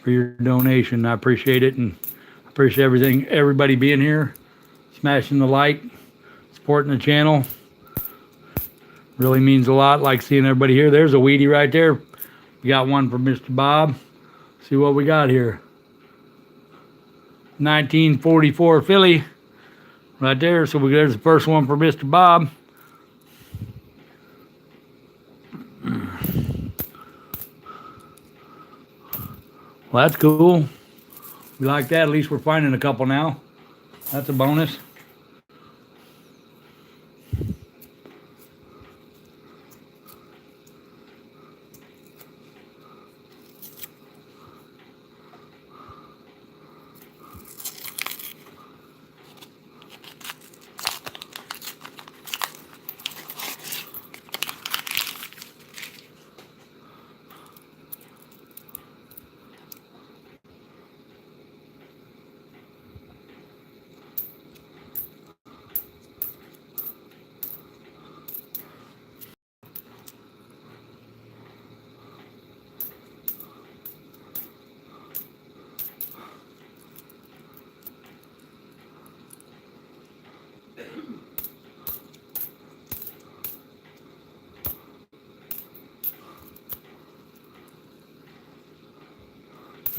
Speaker 1: donation. I appreciate it, and appreciate everybody being here, smashing the like, supporting the channel. Really means a lot. Like seeing everybody here. There's a Wheatie right there. We got one for Mr. Bob. See what we got here. 1944 filly right there. So there's the first one for Mr. Bob. Well, that's cool. We like that. At least we're finding a couple now. That's a bonus.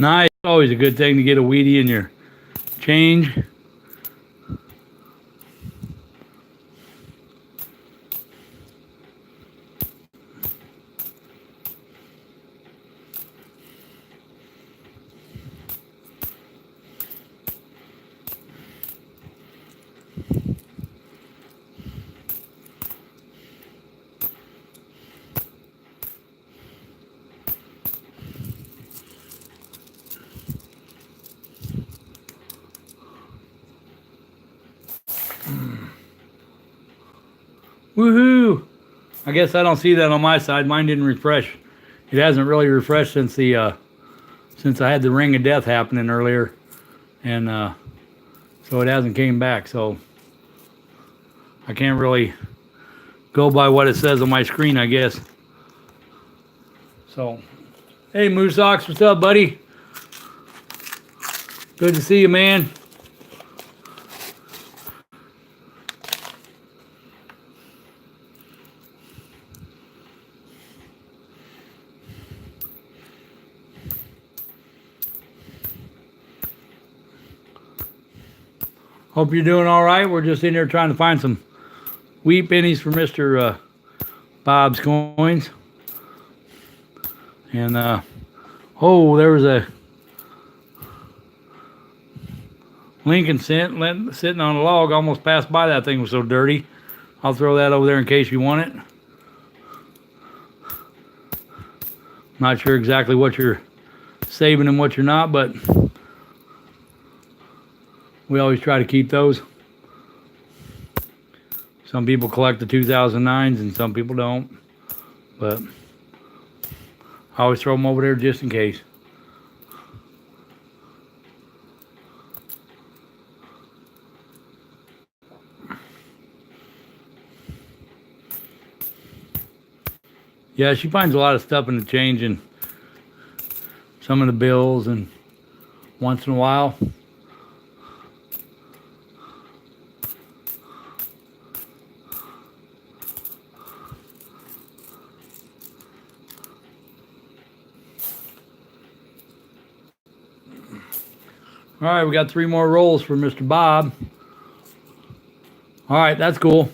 Speaker 1: Nice. Always a good thing to get a Wheatie in your change. Woohoo! I guess I don't see that on my side. Mine didn't refresh. It hasn't really refreshed since since I had the ring of death happening earlier, and so it hasn't came back. So I can't really go by what it says on my screen, I guess. So, hey Moose Ox, what's up, buddy? Good to see you, man. Hope you're doing all right. We're just in here trying to find some wheat pennies for Mr. Bob's coins. And, oh, there was a Lincoln cent sitting on a log. Almost passed by that thing. Was so dirty. I'll throw that over there in case you want it. Not sure exactly what you're saving and what you're not, but we always try to keep those. Some people collect the 2009s and some people don't. But I always throw them over there just in case. Yeah, she finds a lot of stuff in the change and some of the bills, and once in a while all right, we got 3 more rolls for Mr. Bob. All right, that's cool.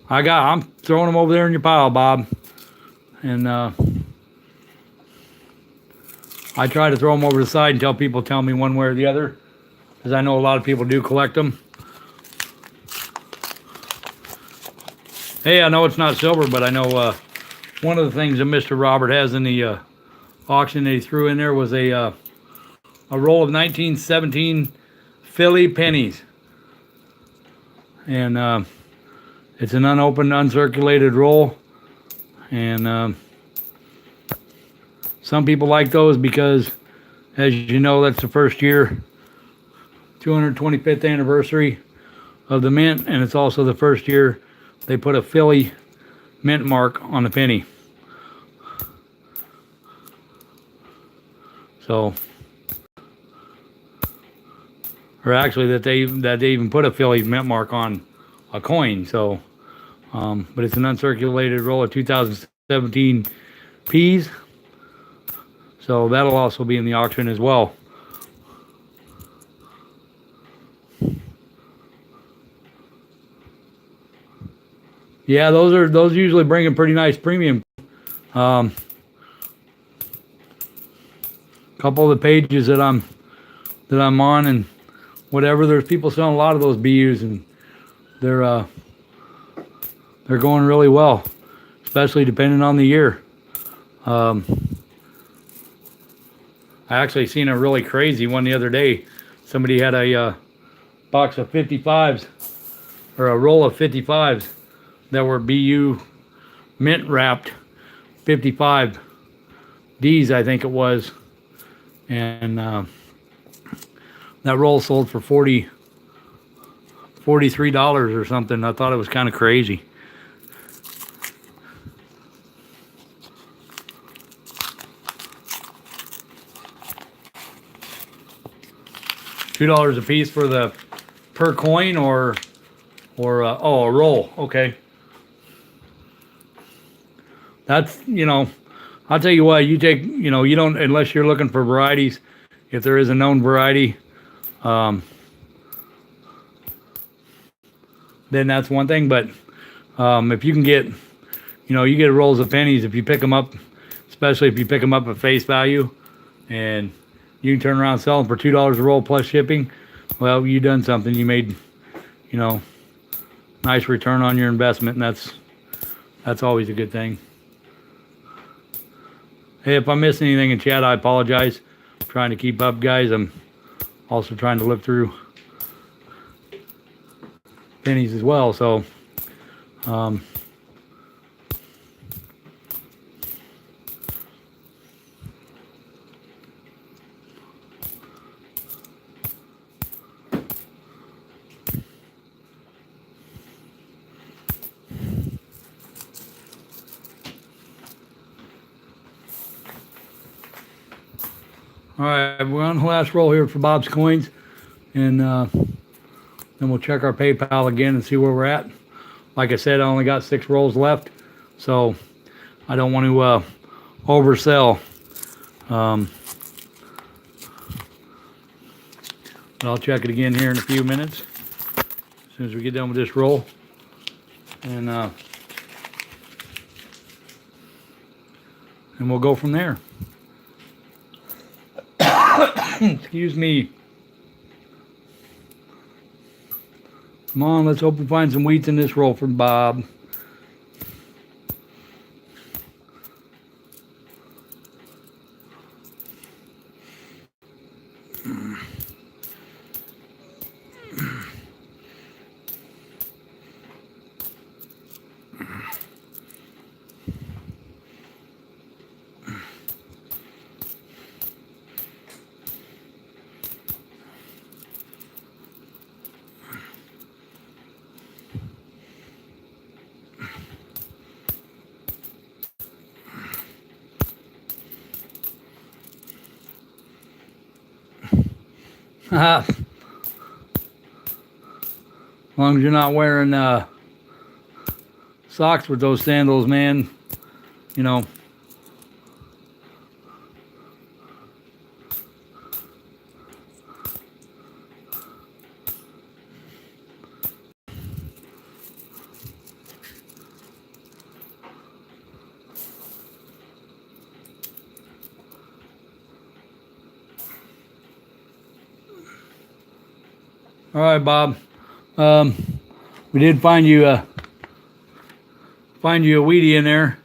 Speaker 1: I'm throwing them over there in your pile, Bob. And I try to throw them over the side until people tell me one way or the other, because I know a lot of people do collect them. Hey, I know it's not silver, but I know one of the things that Mr. Robert has in the auction that he threw in there was a roll of 1917 Philly pennies. And it's an unopened, uncirculated roll. And some people like those because, as you know, that's the first year, 225th anniversary of the mint, and it's also the first year they put a Philly mint mark on the penny. So, or actually that they even put a Philly mint mark on a coin. So, but it's an uncirculated roll of 2017 P's. So that'll also be in the auction as well. Yeah, those usually bring a pretty nice premium. Couple of the pages that I'm on and whatever, there's people selling a lot of those BUs, and they're going really well, especially depending on the year. I actually seen a really crazy one the other day. Somebody had a box of 55s, or a roll of 55s that were BU mint wrapped 55 Ds, I think it was, and that roll sold for $43 or something. I thought it was kind of crazy. $2 a piece for the per coin, or oh, a roll. Okay, that's, I'll tell you what, you take, you don't, unless you're looking for varieties, if there is a known variety, then that's one thing. But if you can get, you get rolls of pennies if you pick them up, especially if you pick them up at face value, and you can turn around and sell them for $2 a roll plus shipping. Well, you done something. You made, nice return on your investment, and that's always a good thing. Hey, if I missed anything in chat, I apologize. I'm trying to keep up, guys. I'm also trying to live through pennies as well. So, all right, we're on the last roll here for Bob's Coins, and then we'll check our PayPal again and see where we're at. Like I said, I only got 6 rolls left, so I don't want to oversell. But I'll check it again here in a few minutes, as soon as we get done with this roll. And we'll go from there. Excuse me. Come on, let's hope we find some wheats in this roll for Bob. As long as you're not wearing socks with those sandals, man, All right, Bob. We did find you a Wheatie in there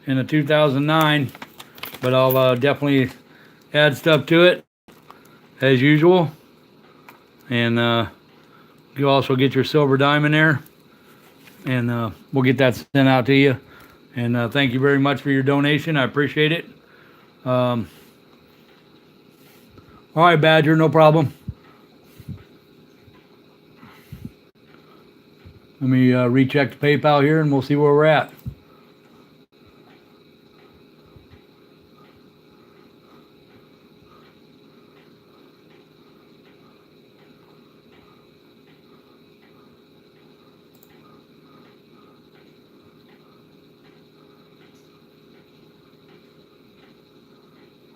Speaker 1: in a 2009, but I'll definitely add stuff to it as usual. And you also get your silver dime in there, and we'll get that sent out to you. And thank you very much for your donation. I appreciate it. All right, Badger, no problem. Let me recheck the PayPal here, and we'll see where we're at.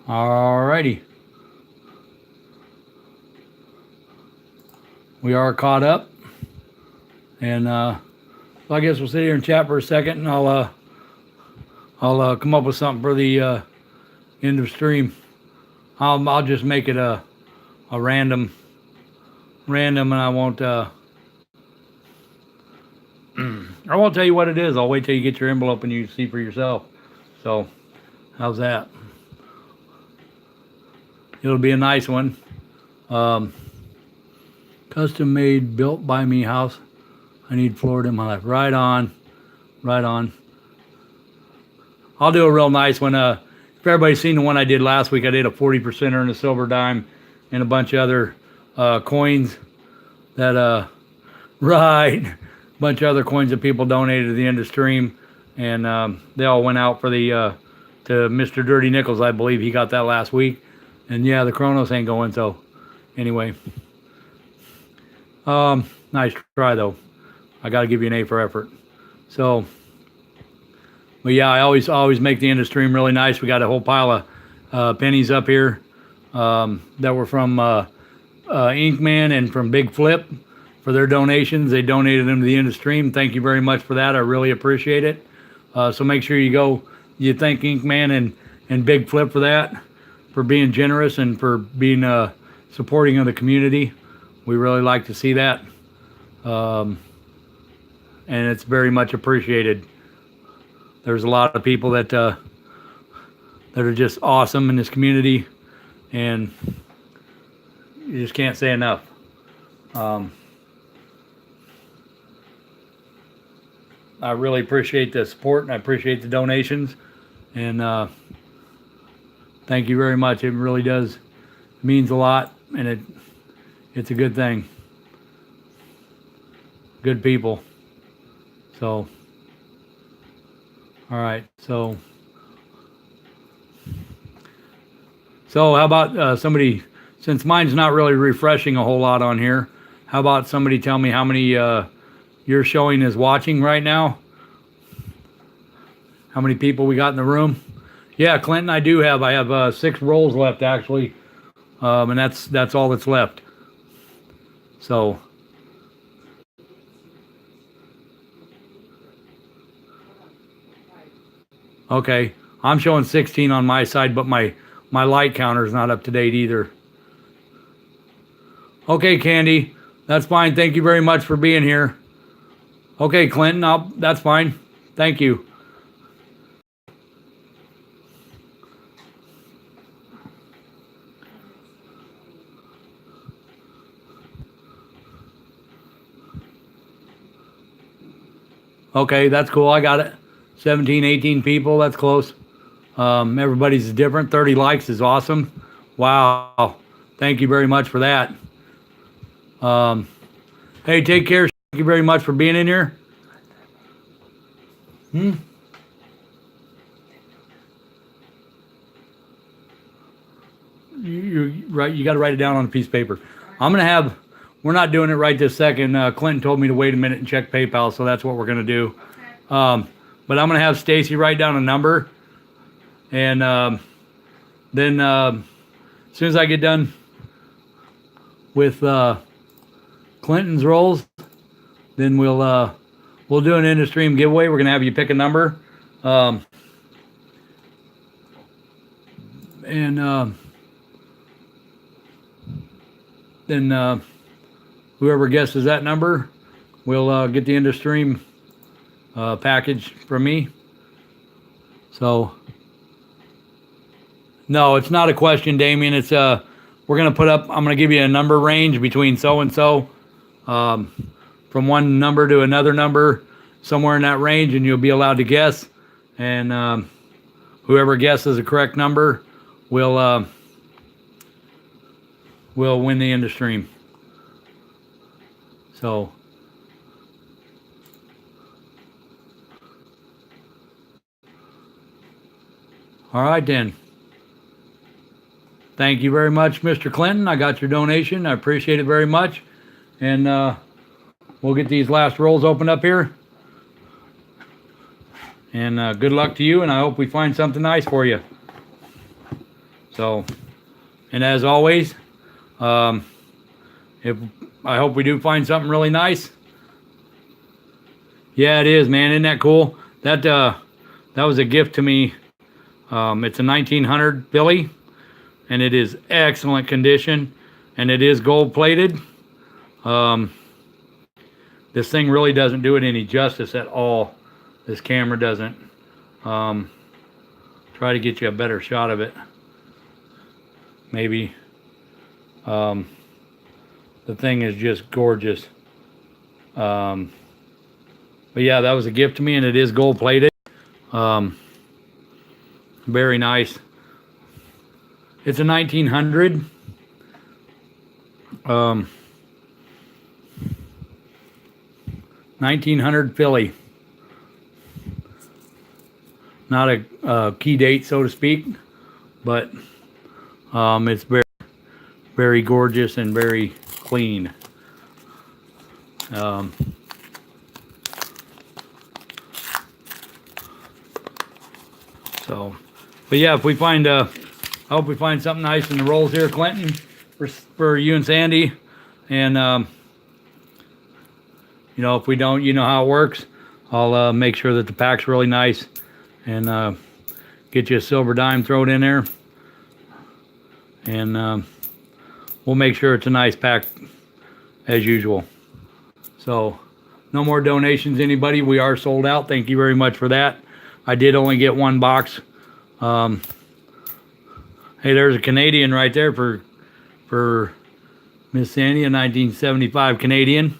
Speaker 1: All righty. We are caught up. And so I guess we'll sit here and chat for a second, and I'll come up with something for the end of stream. I'll just make it a random, and I won't I won't tell you what it is. I'll wait till you get your envelope and you see for yourself. So, how's that? It'll be a nice one. Custom made, built by me house. I need Florida in my life. Right on. I'll do a real nice one. If everybody's seen the one I did last week, I did a 40%er and a silver dime and a bunch of other coins that, right, a bunch of other coins that people donated to the end of stream. And they all went out for the, to Mr. Dirty Nichols, I believe. He got that last week. And yeah, the Chronos ain't going, so anyway. Nice try, though. I got to give you an A for effort. So, but yeah, I always make the end of stream really nice. We got a whole pile of pennies up here. that were from Inkman and from Big Flip for their donations. They donated them to the end of stream. Thank you very much for that. I really appreciate it. So make sure you thank Inkman and Big Flip for that, for being generous and for being supporting of the community. We really like to see that. And it's very much appreciated. There's a lot of people that are just awesome in this community, and you just can't say enough. I really appreciate the support, and I appreciate the donations, and thank you very much. It really does means a lot, and it's a good thing. Good people. So, all right. So how about somebody? Since mine's not really refreshing a whole lot on here, how about somebody tell me how many you're showing is watching right now? How many people we got in the room? Yeah, Clinton, I have 6 rolls left actually, and that's all that's left. So, okay, I'm showing 16 on my side, but my light counter is not up to date either. Okay, Candy, that's fine. Thank you very much for being here. Okay, Clinton, that's fine. Thank you. Okay, that's cool. I got it. 17, 18 people. That's close. Everybody's different. 30 likes is awesome. Wow. Thank you very much for that. Hey, take care. Thank you very much for being in here. You got to write it down on a piece of paper. We're not doing it right this second. Clinton told me to wait a minute and check PayPal, so that's what we're going to do. But I'm going to have Stacy write down a number, and then as soon as I get done with Clinton's rolls, then we'll do an end of stream giveaway. We're going to have you pick a number, and then whoever guesses that number will get the end of stream package from me. So, no, it's not a question, Damien. It's we're gonna I'm gonna give you a number range between so and so, from one number to another number, somewhere in that range, and you'll be allowed to guess. And whoever guesses the correct number will win the end of stream. So, all right then. Thank you very much, Mr. Clinton. I got your donation. I appreciate it very much. And we'll get these last rolls opened up here. And good luck to you, and I hope we find something nice for you. So, and as always, I hope we do find something really nice. Yeah, it is, man. Isn't that cool? That was a gift to me. It's a 1900 Philly, and it is excellent condition, and it is gold plated. This thing really doesn't do it any justice at all. This camera doesn't. Try to get you a better shot of it. Maybe. The thing is just gorgeous. But yeah, that was a gift to me, and it is gold plated. Very nice. It's a 1900. 1900 Philly. Not a key date, so to speak, but it's very, very gorgeous and very clean. So, but yeah, if we find I hope we find something nice in the rolls here, Clinton, for you and Sandy. And, you know, if we don't, you know how it works. I'll make sure that the pack's really nice and get you a silver dime thrown in there. And we'll make sure it's a nice pack as usual. So no more donations, anybody. We are sold out. Thank you very much for that. I did only get one box. Hey, there's a Canadian right there for Miss Sandy, a 1975 Canadian.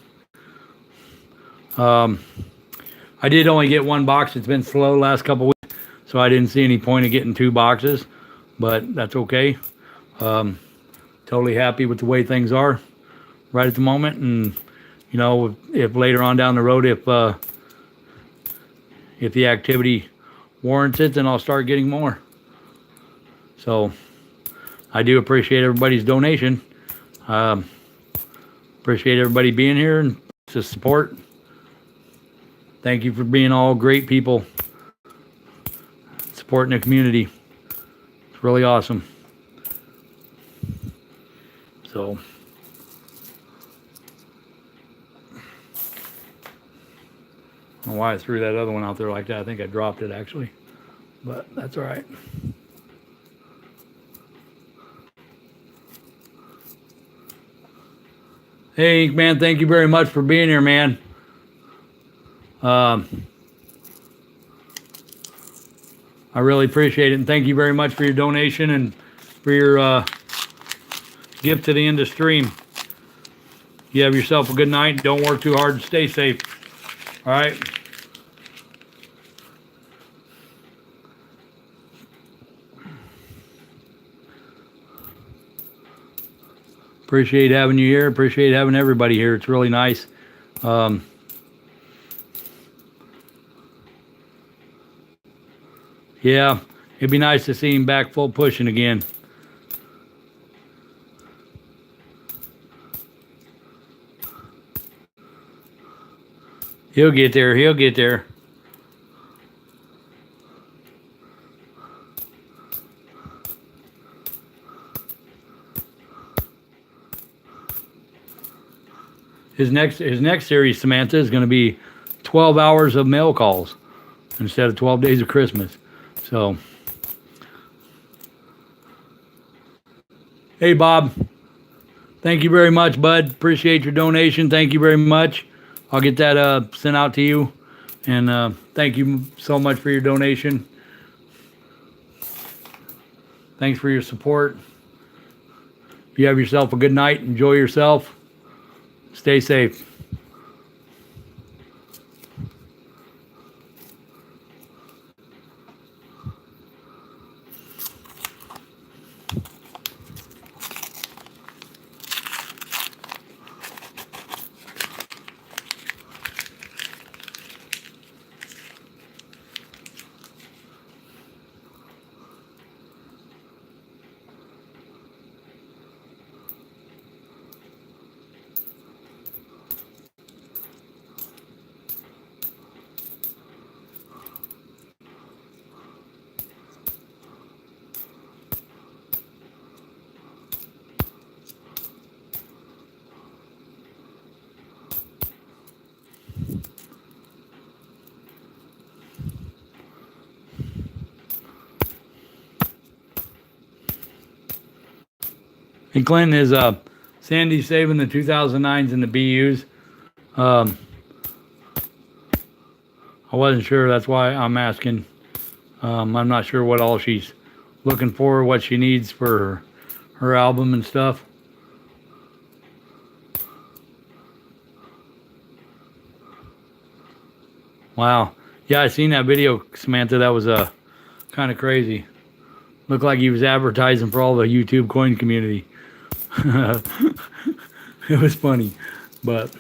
Speaker 1: I did only get one box. It's been slow last couple weeks, so I didn't see any point of getting 2 boxes, but that's okay. Totally happy with the way things are right at the moment. And you know, if later on down the road, if the activity warrants it, then I'll start getting more. So I do appreciate everybody's donation. Appreciate everybody being here and the support. Thank you for being all great people, supporting the community. It's really awesome. So I don't know why I threw that other one out there like that. I think I dropped it actually, but that's all right. Hey, man, thank you very much for being here, man. I really appreciate it, and thank you very much for your donation and for your gift to the end of stream. You have yourself a good night. Don't work too hard and stay safe. All right. Appreciate having you here. Appreciate having everybody here. It's really nice. Yeah, it'd be nice to see him back full pushing again. He'll get there. He'll get there. His next series, Samantha, is going to be 12 hours of mail calls instead of 12 days of Christmas. So, hey, Bob, thank you very much, bud. Appreciate your donation. Thank you very much. I'll get that sent out to you. And thank you so much for your donation. Thanks for your support. You have yourself a good night. Enjoy yourself. Stay safe. And Clinton is Sandy saving the 2009s and the BUs. I wasn't sure. That's why I'm asking. I'm not sure what all she's looking for, what she needs for her album and stuff. Wow. Yeah, I seen that video, Samantha. That was kind of crazy. Looked like he was advertising for all the YouTube coin community. It was funny, but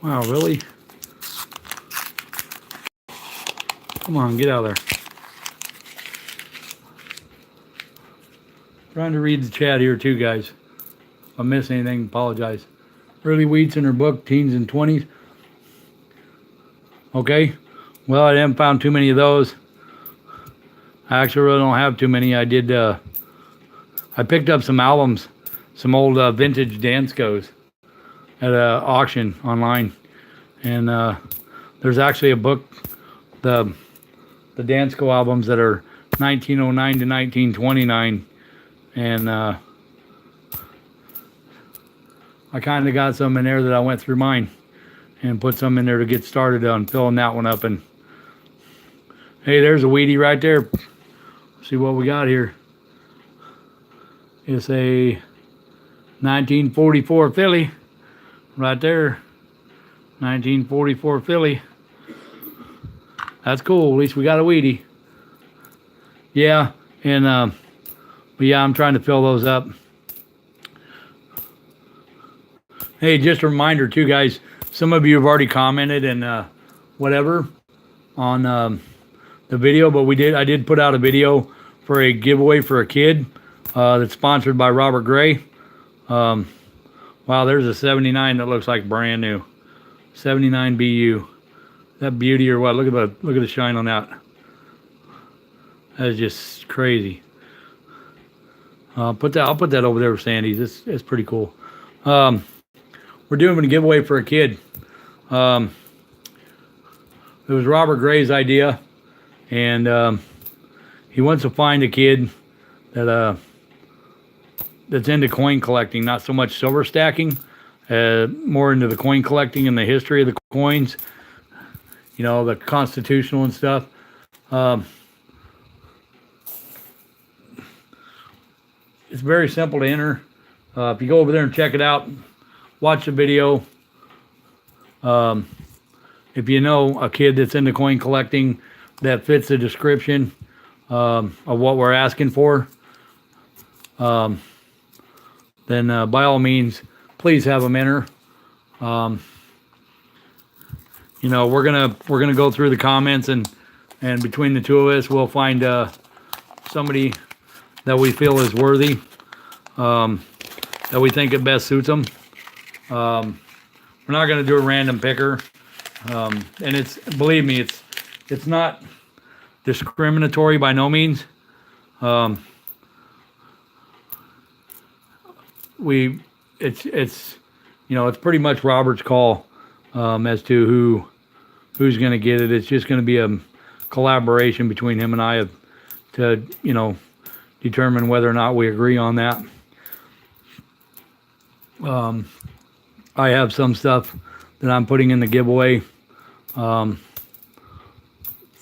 Speaker 1: Wow, really? Come on, get out of there. Trying to read the chat here too, guys. If I miss anything, apologize. Early wheats in her book, teens and 20s. Okay. Well, I haven't found too many of those. I actually really don't have too many. I picked up some albums, some old vintage Danskos at an auction online. And there's actually a book, the Dansko albums that are 1909 to 1929. And I kind of got some in there that I went through mine and put some in there to get started on filling that one up. And hey, there's a Wheatie right there. See what we got here. It's a 1944 Philly right there. 1944 Philly. That's cool. At least we got a Wheatie. Yeah, and but yeah, I'm trying to fill those up. Hey, just a reminder too, guys. Some of you have already commented and whatever on the video, but I did put out a video for a giveaway for a kid that's sponsored by Robert Gray. Wow, there's a 79 that looks like brand new. 79 BU. That beauty or what? Look at the shine on that. That is just crazy. I'll put that over there with Sandy's. It's pretty cool. We're doing a giveaway for a kid. It was Robert Gray's idea, and he wants to find a kid that that's into coin collecting, not so much silver stacking, more into the coin collecting and the history of the coins, you know, the constitutional and stuff. It's very simple to enter. If you go over there and check it out, watch the video. If you know a kid that's into coin collecting that fits the description of what we're asking for, then by all means, please have them enter. You know, we're gonna go through the comments, and between the two of us, we'll find somebody that we feel is worthy, that we think it best suits them. We're not going to do a random picker, and believe me, it's not discriminatory by no means. It's you know, it's pretty much Robert's call as to who's going to get it. It's just going to be a collaboration between him and I to, you know, determine whether or not we agree on that. I have some stuff that I'm putting in the giveaway for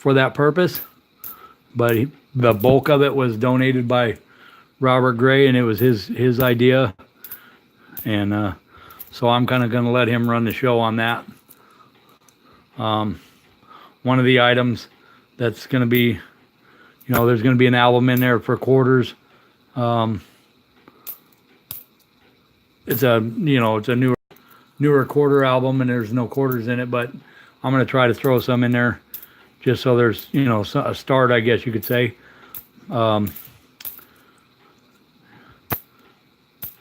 Speaker 1: that purpose, but the bulk of it was donated by Robert Gray, and it was his idea, and so I'm kind of going to let him run the show on that. One of the items that's going to be, you know, there's going to be an album in there for quarters. It's a newer quarter album, and there's no quarters in it, but I'm going to try to throw some in there just so there's, you know, a start, I guess you could say. You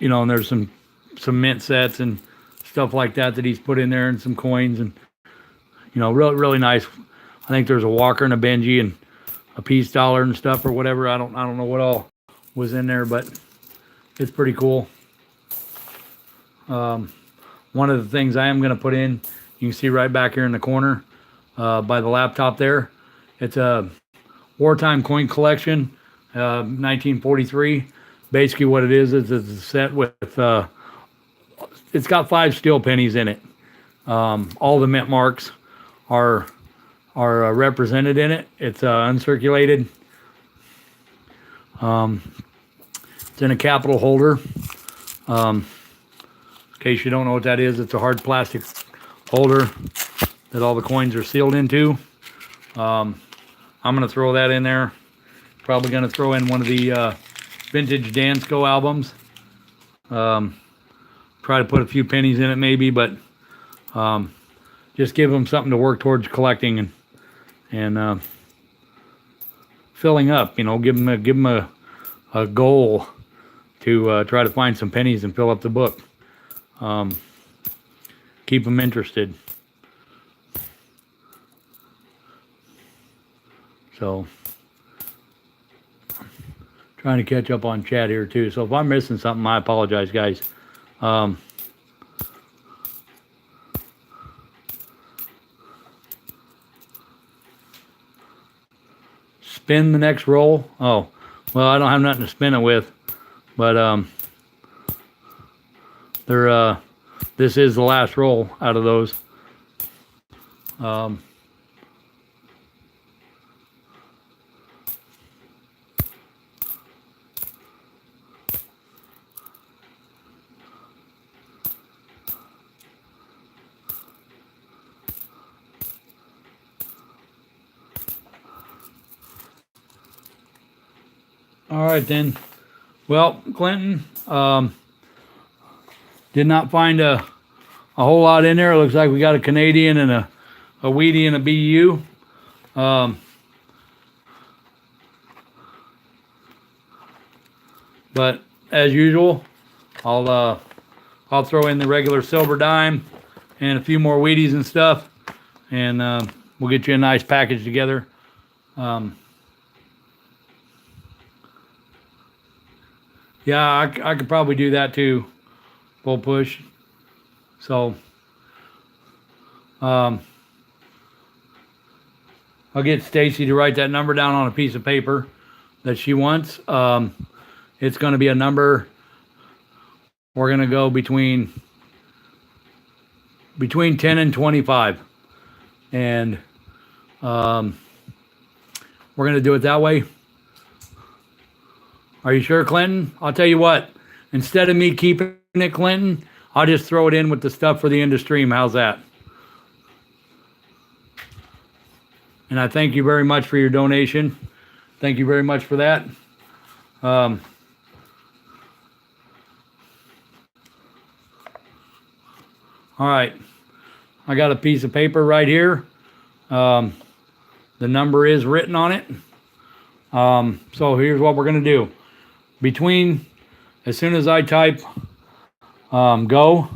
Speaker 1: know, and there's some mint sets and stuff like that he's put in there, and some coins, and, you know, really nice. I think there's a Walker and a Benji and a peace dollar and stuff or whatever. I don't know what all was in there, but it's pretty cool. One of the things I am going to put in, you can see right back here in the corner by the laptop there. It's a wartime coin collection, 1943. Basically what it is it's a set with, it's got 5 steel pennies in it. All the mint marks are represented in it. It's uncirculated. It's in a capital holder. In case you don't know what that is, it's a hard plastic holder that all the coins are sealed into. I'm going to throw that in there. Probably going to throw in one of the vintage Dansko albums. Try to put a few pennies in it maybe, but just give them something to work towards collecting and filling up. You know, give them a goal to try to find some pennies and fill up the book. Keep them interested. So, trying to catch up on chat here too. So if I'm missing something, I apologize, guys. Spin the next roll. Oh, well, I don't have nothing to spin it with, but this is the last roll out of those. All right then. Well, Clinton, did not find a whole lot in there. It looks like we got a Canadian and a Wheatie and a BU. But as usual, I'll throw in the regular silver dime and a few more Wheaties and stuff, and we'll get you a nice package together. Yeah, I could probably do that too. Full push. So, I'll get Stacy to write that number down on a piece of paper that she wants. It's going to be a number. We're going to go between 10 and 25, and we're going to do it that way. Are you sure, Clinton? I'll tell you what, instead of me keeping it, Clinton, I'll just throw it in with the stuff for the end of stream. How's that? And I thank you very much for your donation. Thank you very much for that. All right. I got a piece of paper right here. The number is written on it. So here's what we're going to do. As soon as I type go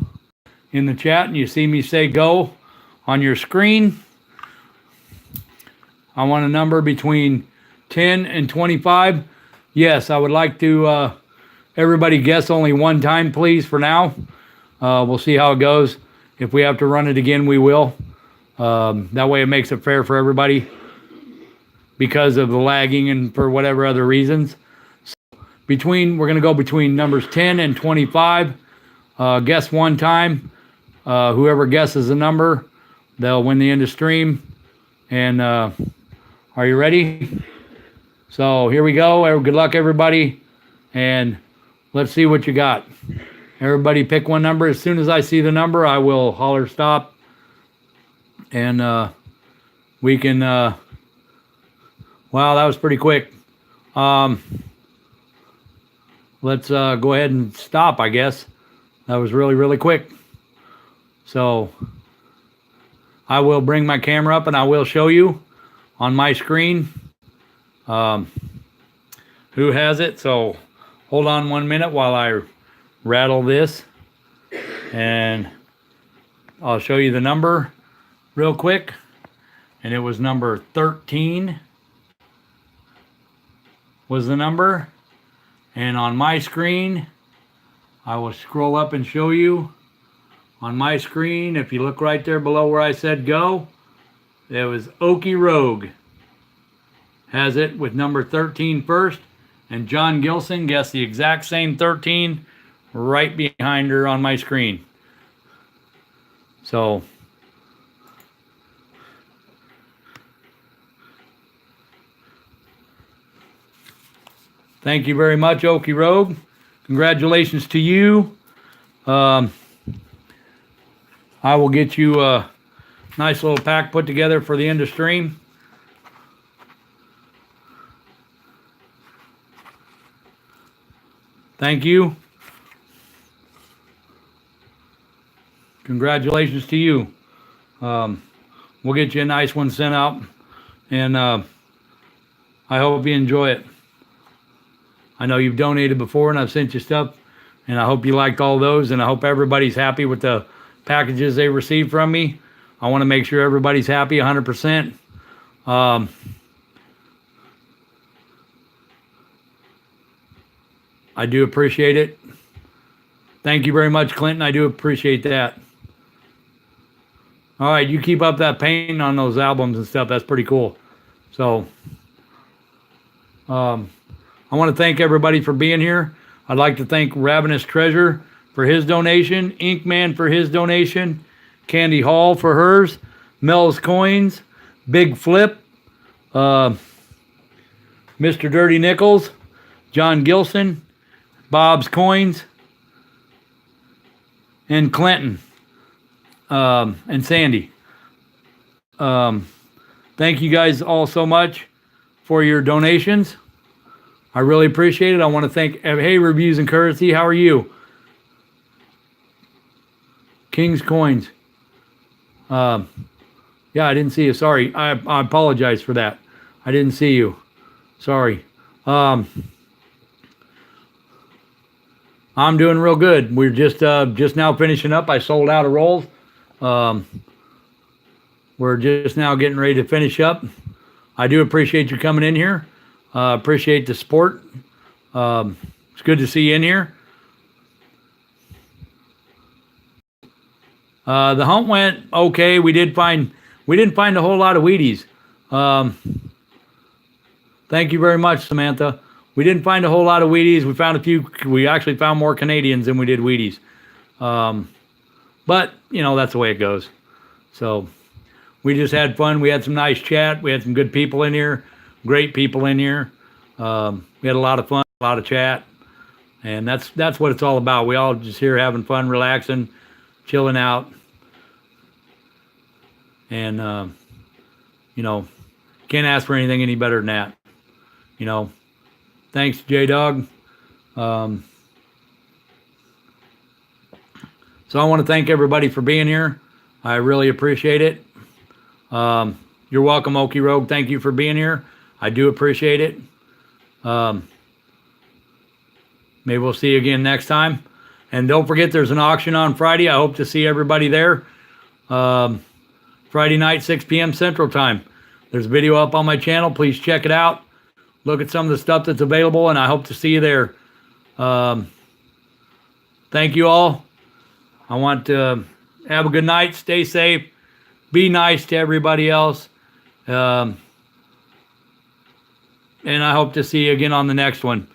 Speaker 1: in the chat and you see me say go on your screen, I want a number between 10 and 25. Yes, I would like to everybody guess only one time, please, for now. We'll see how it goes. If we have to run it again, we will. That way it makes it fair for everybody because of the lagging and for whatever other reasons. We're going to go between numbers 10 and 25. Guess one time. Whoever guesses the number, they'll win the end of stream. And are you ready? So here we go. Good luck, everybody. And let's see what you got. Everybody pick one number. As soon as I see the number, I will holler stop. And we can... wow, that was pretty quick. Let's go ahead and stop, I guess. That was really, really quick. So I will bring my camera up and I will show you on my screen who has it. So hold on 1 minute while I rattle this and I'll show you the number real quick. And it was number 13 was the number. And on my screen, I will scroll up and show you. On my screen, if you look right there below where I said go, there was Okie Rogue. Has it with number 13 first. And John Gilson guessed the exact same 13 right behind her on my screen. So... thank you very much, Okie Rogue. Congratulations to you. I will get you a nice little pack put together for the end of stream. Thank you. Congratulations to you. We'll get you a nice one sent out, and I hope you enjoy it. I know you've donated before, and I've sent you stuff, and I hope you liked all those, and I hope everybody's happy with the packages they received from me. I want to make sure everybody's happy 100%. I do appreciate it. Thank you very much, Clinton. I do appreciate that. All right, you keep up that painting on those albums and stuff. That's pretty cool. So, I want to thank everybody for being here. I'd like to thank Ravenous Treasure for his donation, Inkman for his donation, Candy Hall for hers, Mel's Coins, Big Flip, Mr. Dirty Nichols, John Gilson, Bob's Coins, and Clinton, and Sandy. Thank you guys all so much for your donations. I really appreciate it. I want to thank, hey, Reviews and Currency, how are you? King's Coins. Yeah, I didn't see you. Sorry. I apologize for that. I didn't see you. Sorry. I'm doing real good. We're just now finishing up. I sold out of rolls. We're just now getting ready to finish up. I do appreciate you coming in here. Appreciate the support. It's good to see you in here. The hunt went okay. We didn't find a whole lot of Wheaties. Thank you very much, Samantha. We didn't find a whole lot of Wheaties. We found a few. We actually found more Canadians than we did Wheaties. But you know, that's the way it goes. So we just had fun. We had some nice chat. We had some good people in here. Great people in here. We had a lot of fun, a lot of chat, and that's what it's all about. We all just here having fun, relaxing, chilling out, and you know, can't ask for anything any better than that. You know, thanks, J Dog. So I want to thank everybody for being here. I really appreciate it. You're welcome, Okie Rogue. Thank you for being here. I do appreciate it. Maybe we'll see you again next time. And don't forget, there's an auction on Friday. I hope to see everybody there. Friday night, 6 p.m. Central Time. There's a video up on my channel. Please check it out. Look at some of the stuff that's available, and I hope to see you there. Thank you all. I want to have a good night. Stay safe. Be nice to everybody else. And I hope to see you again on the next one.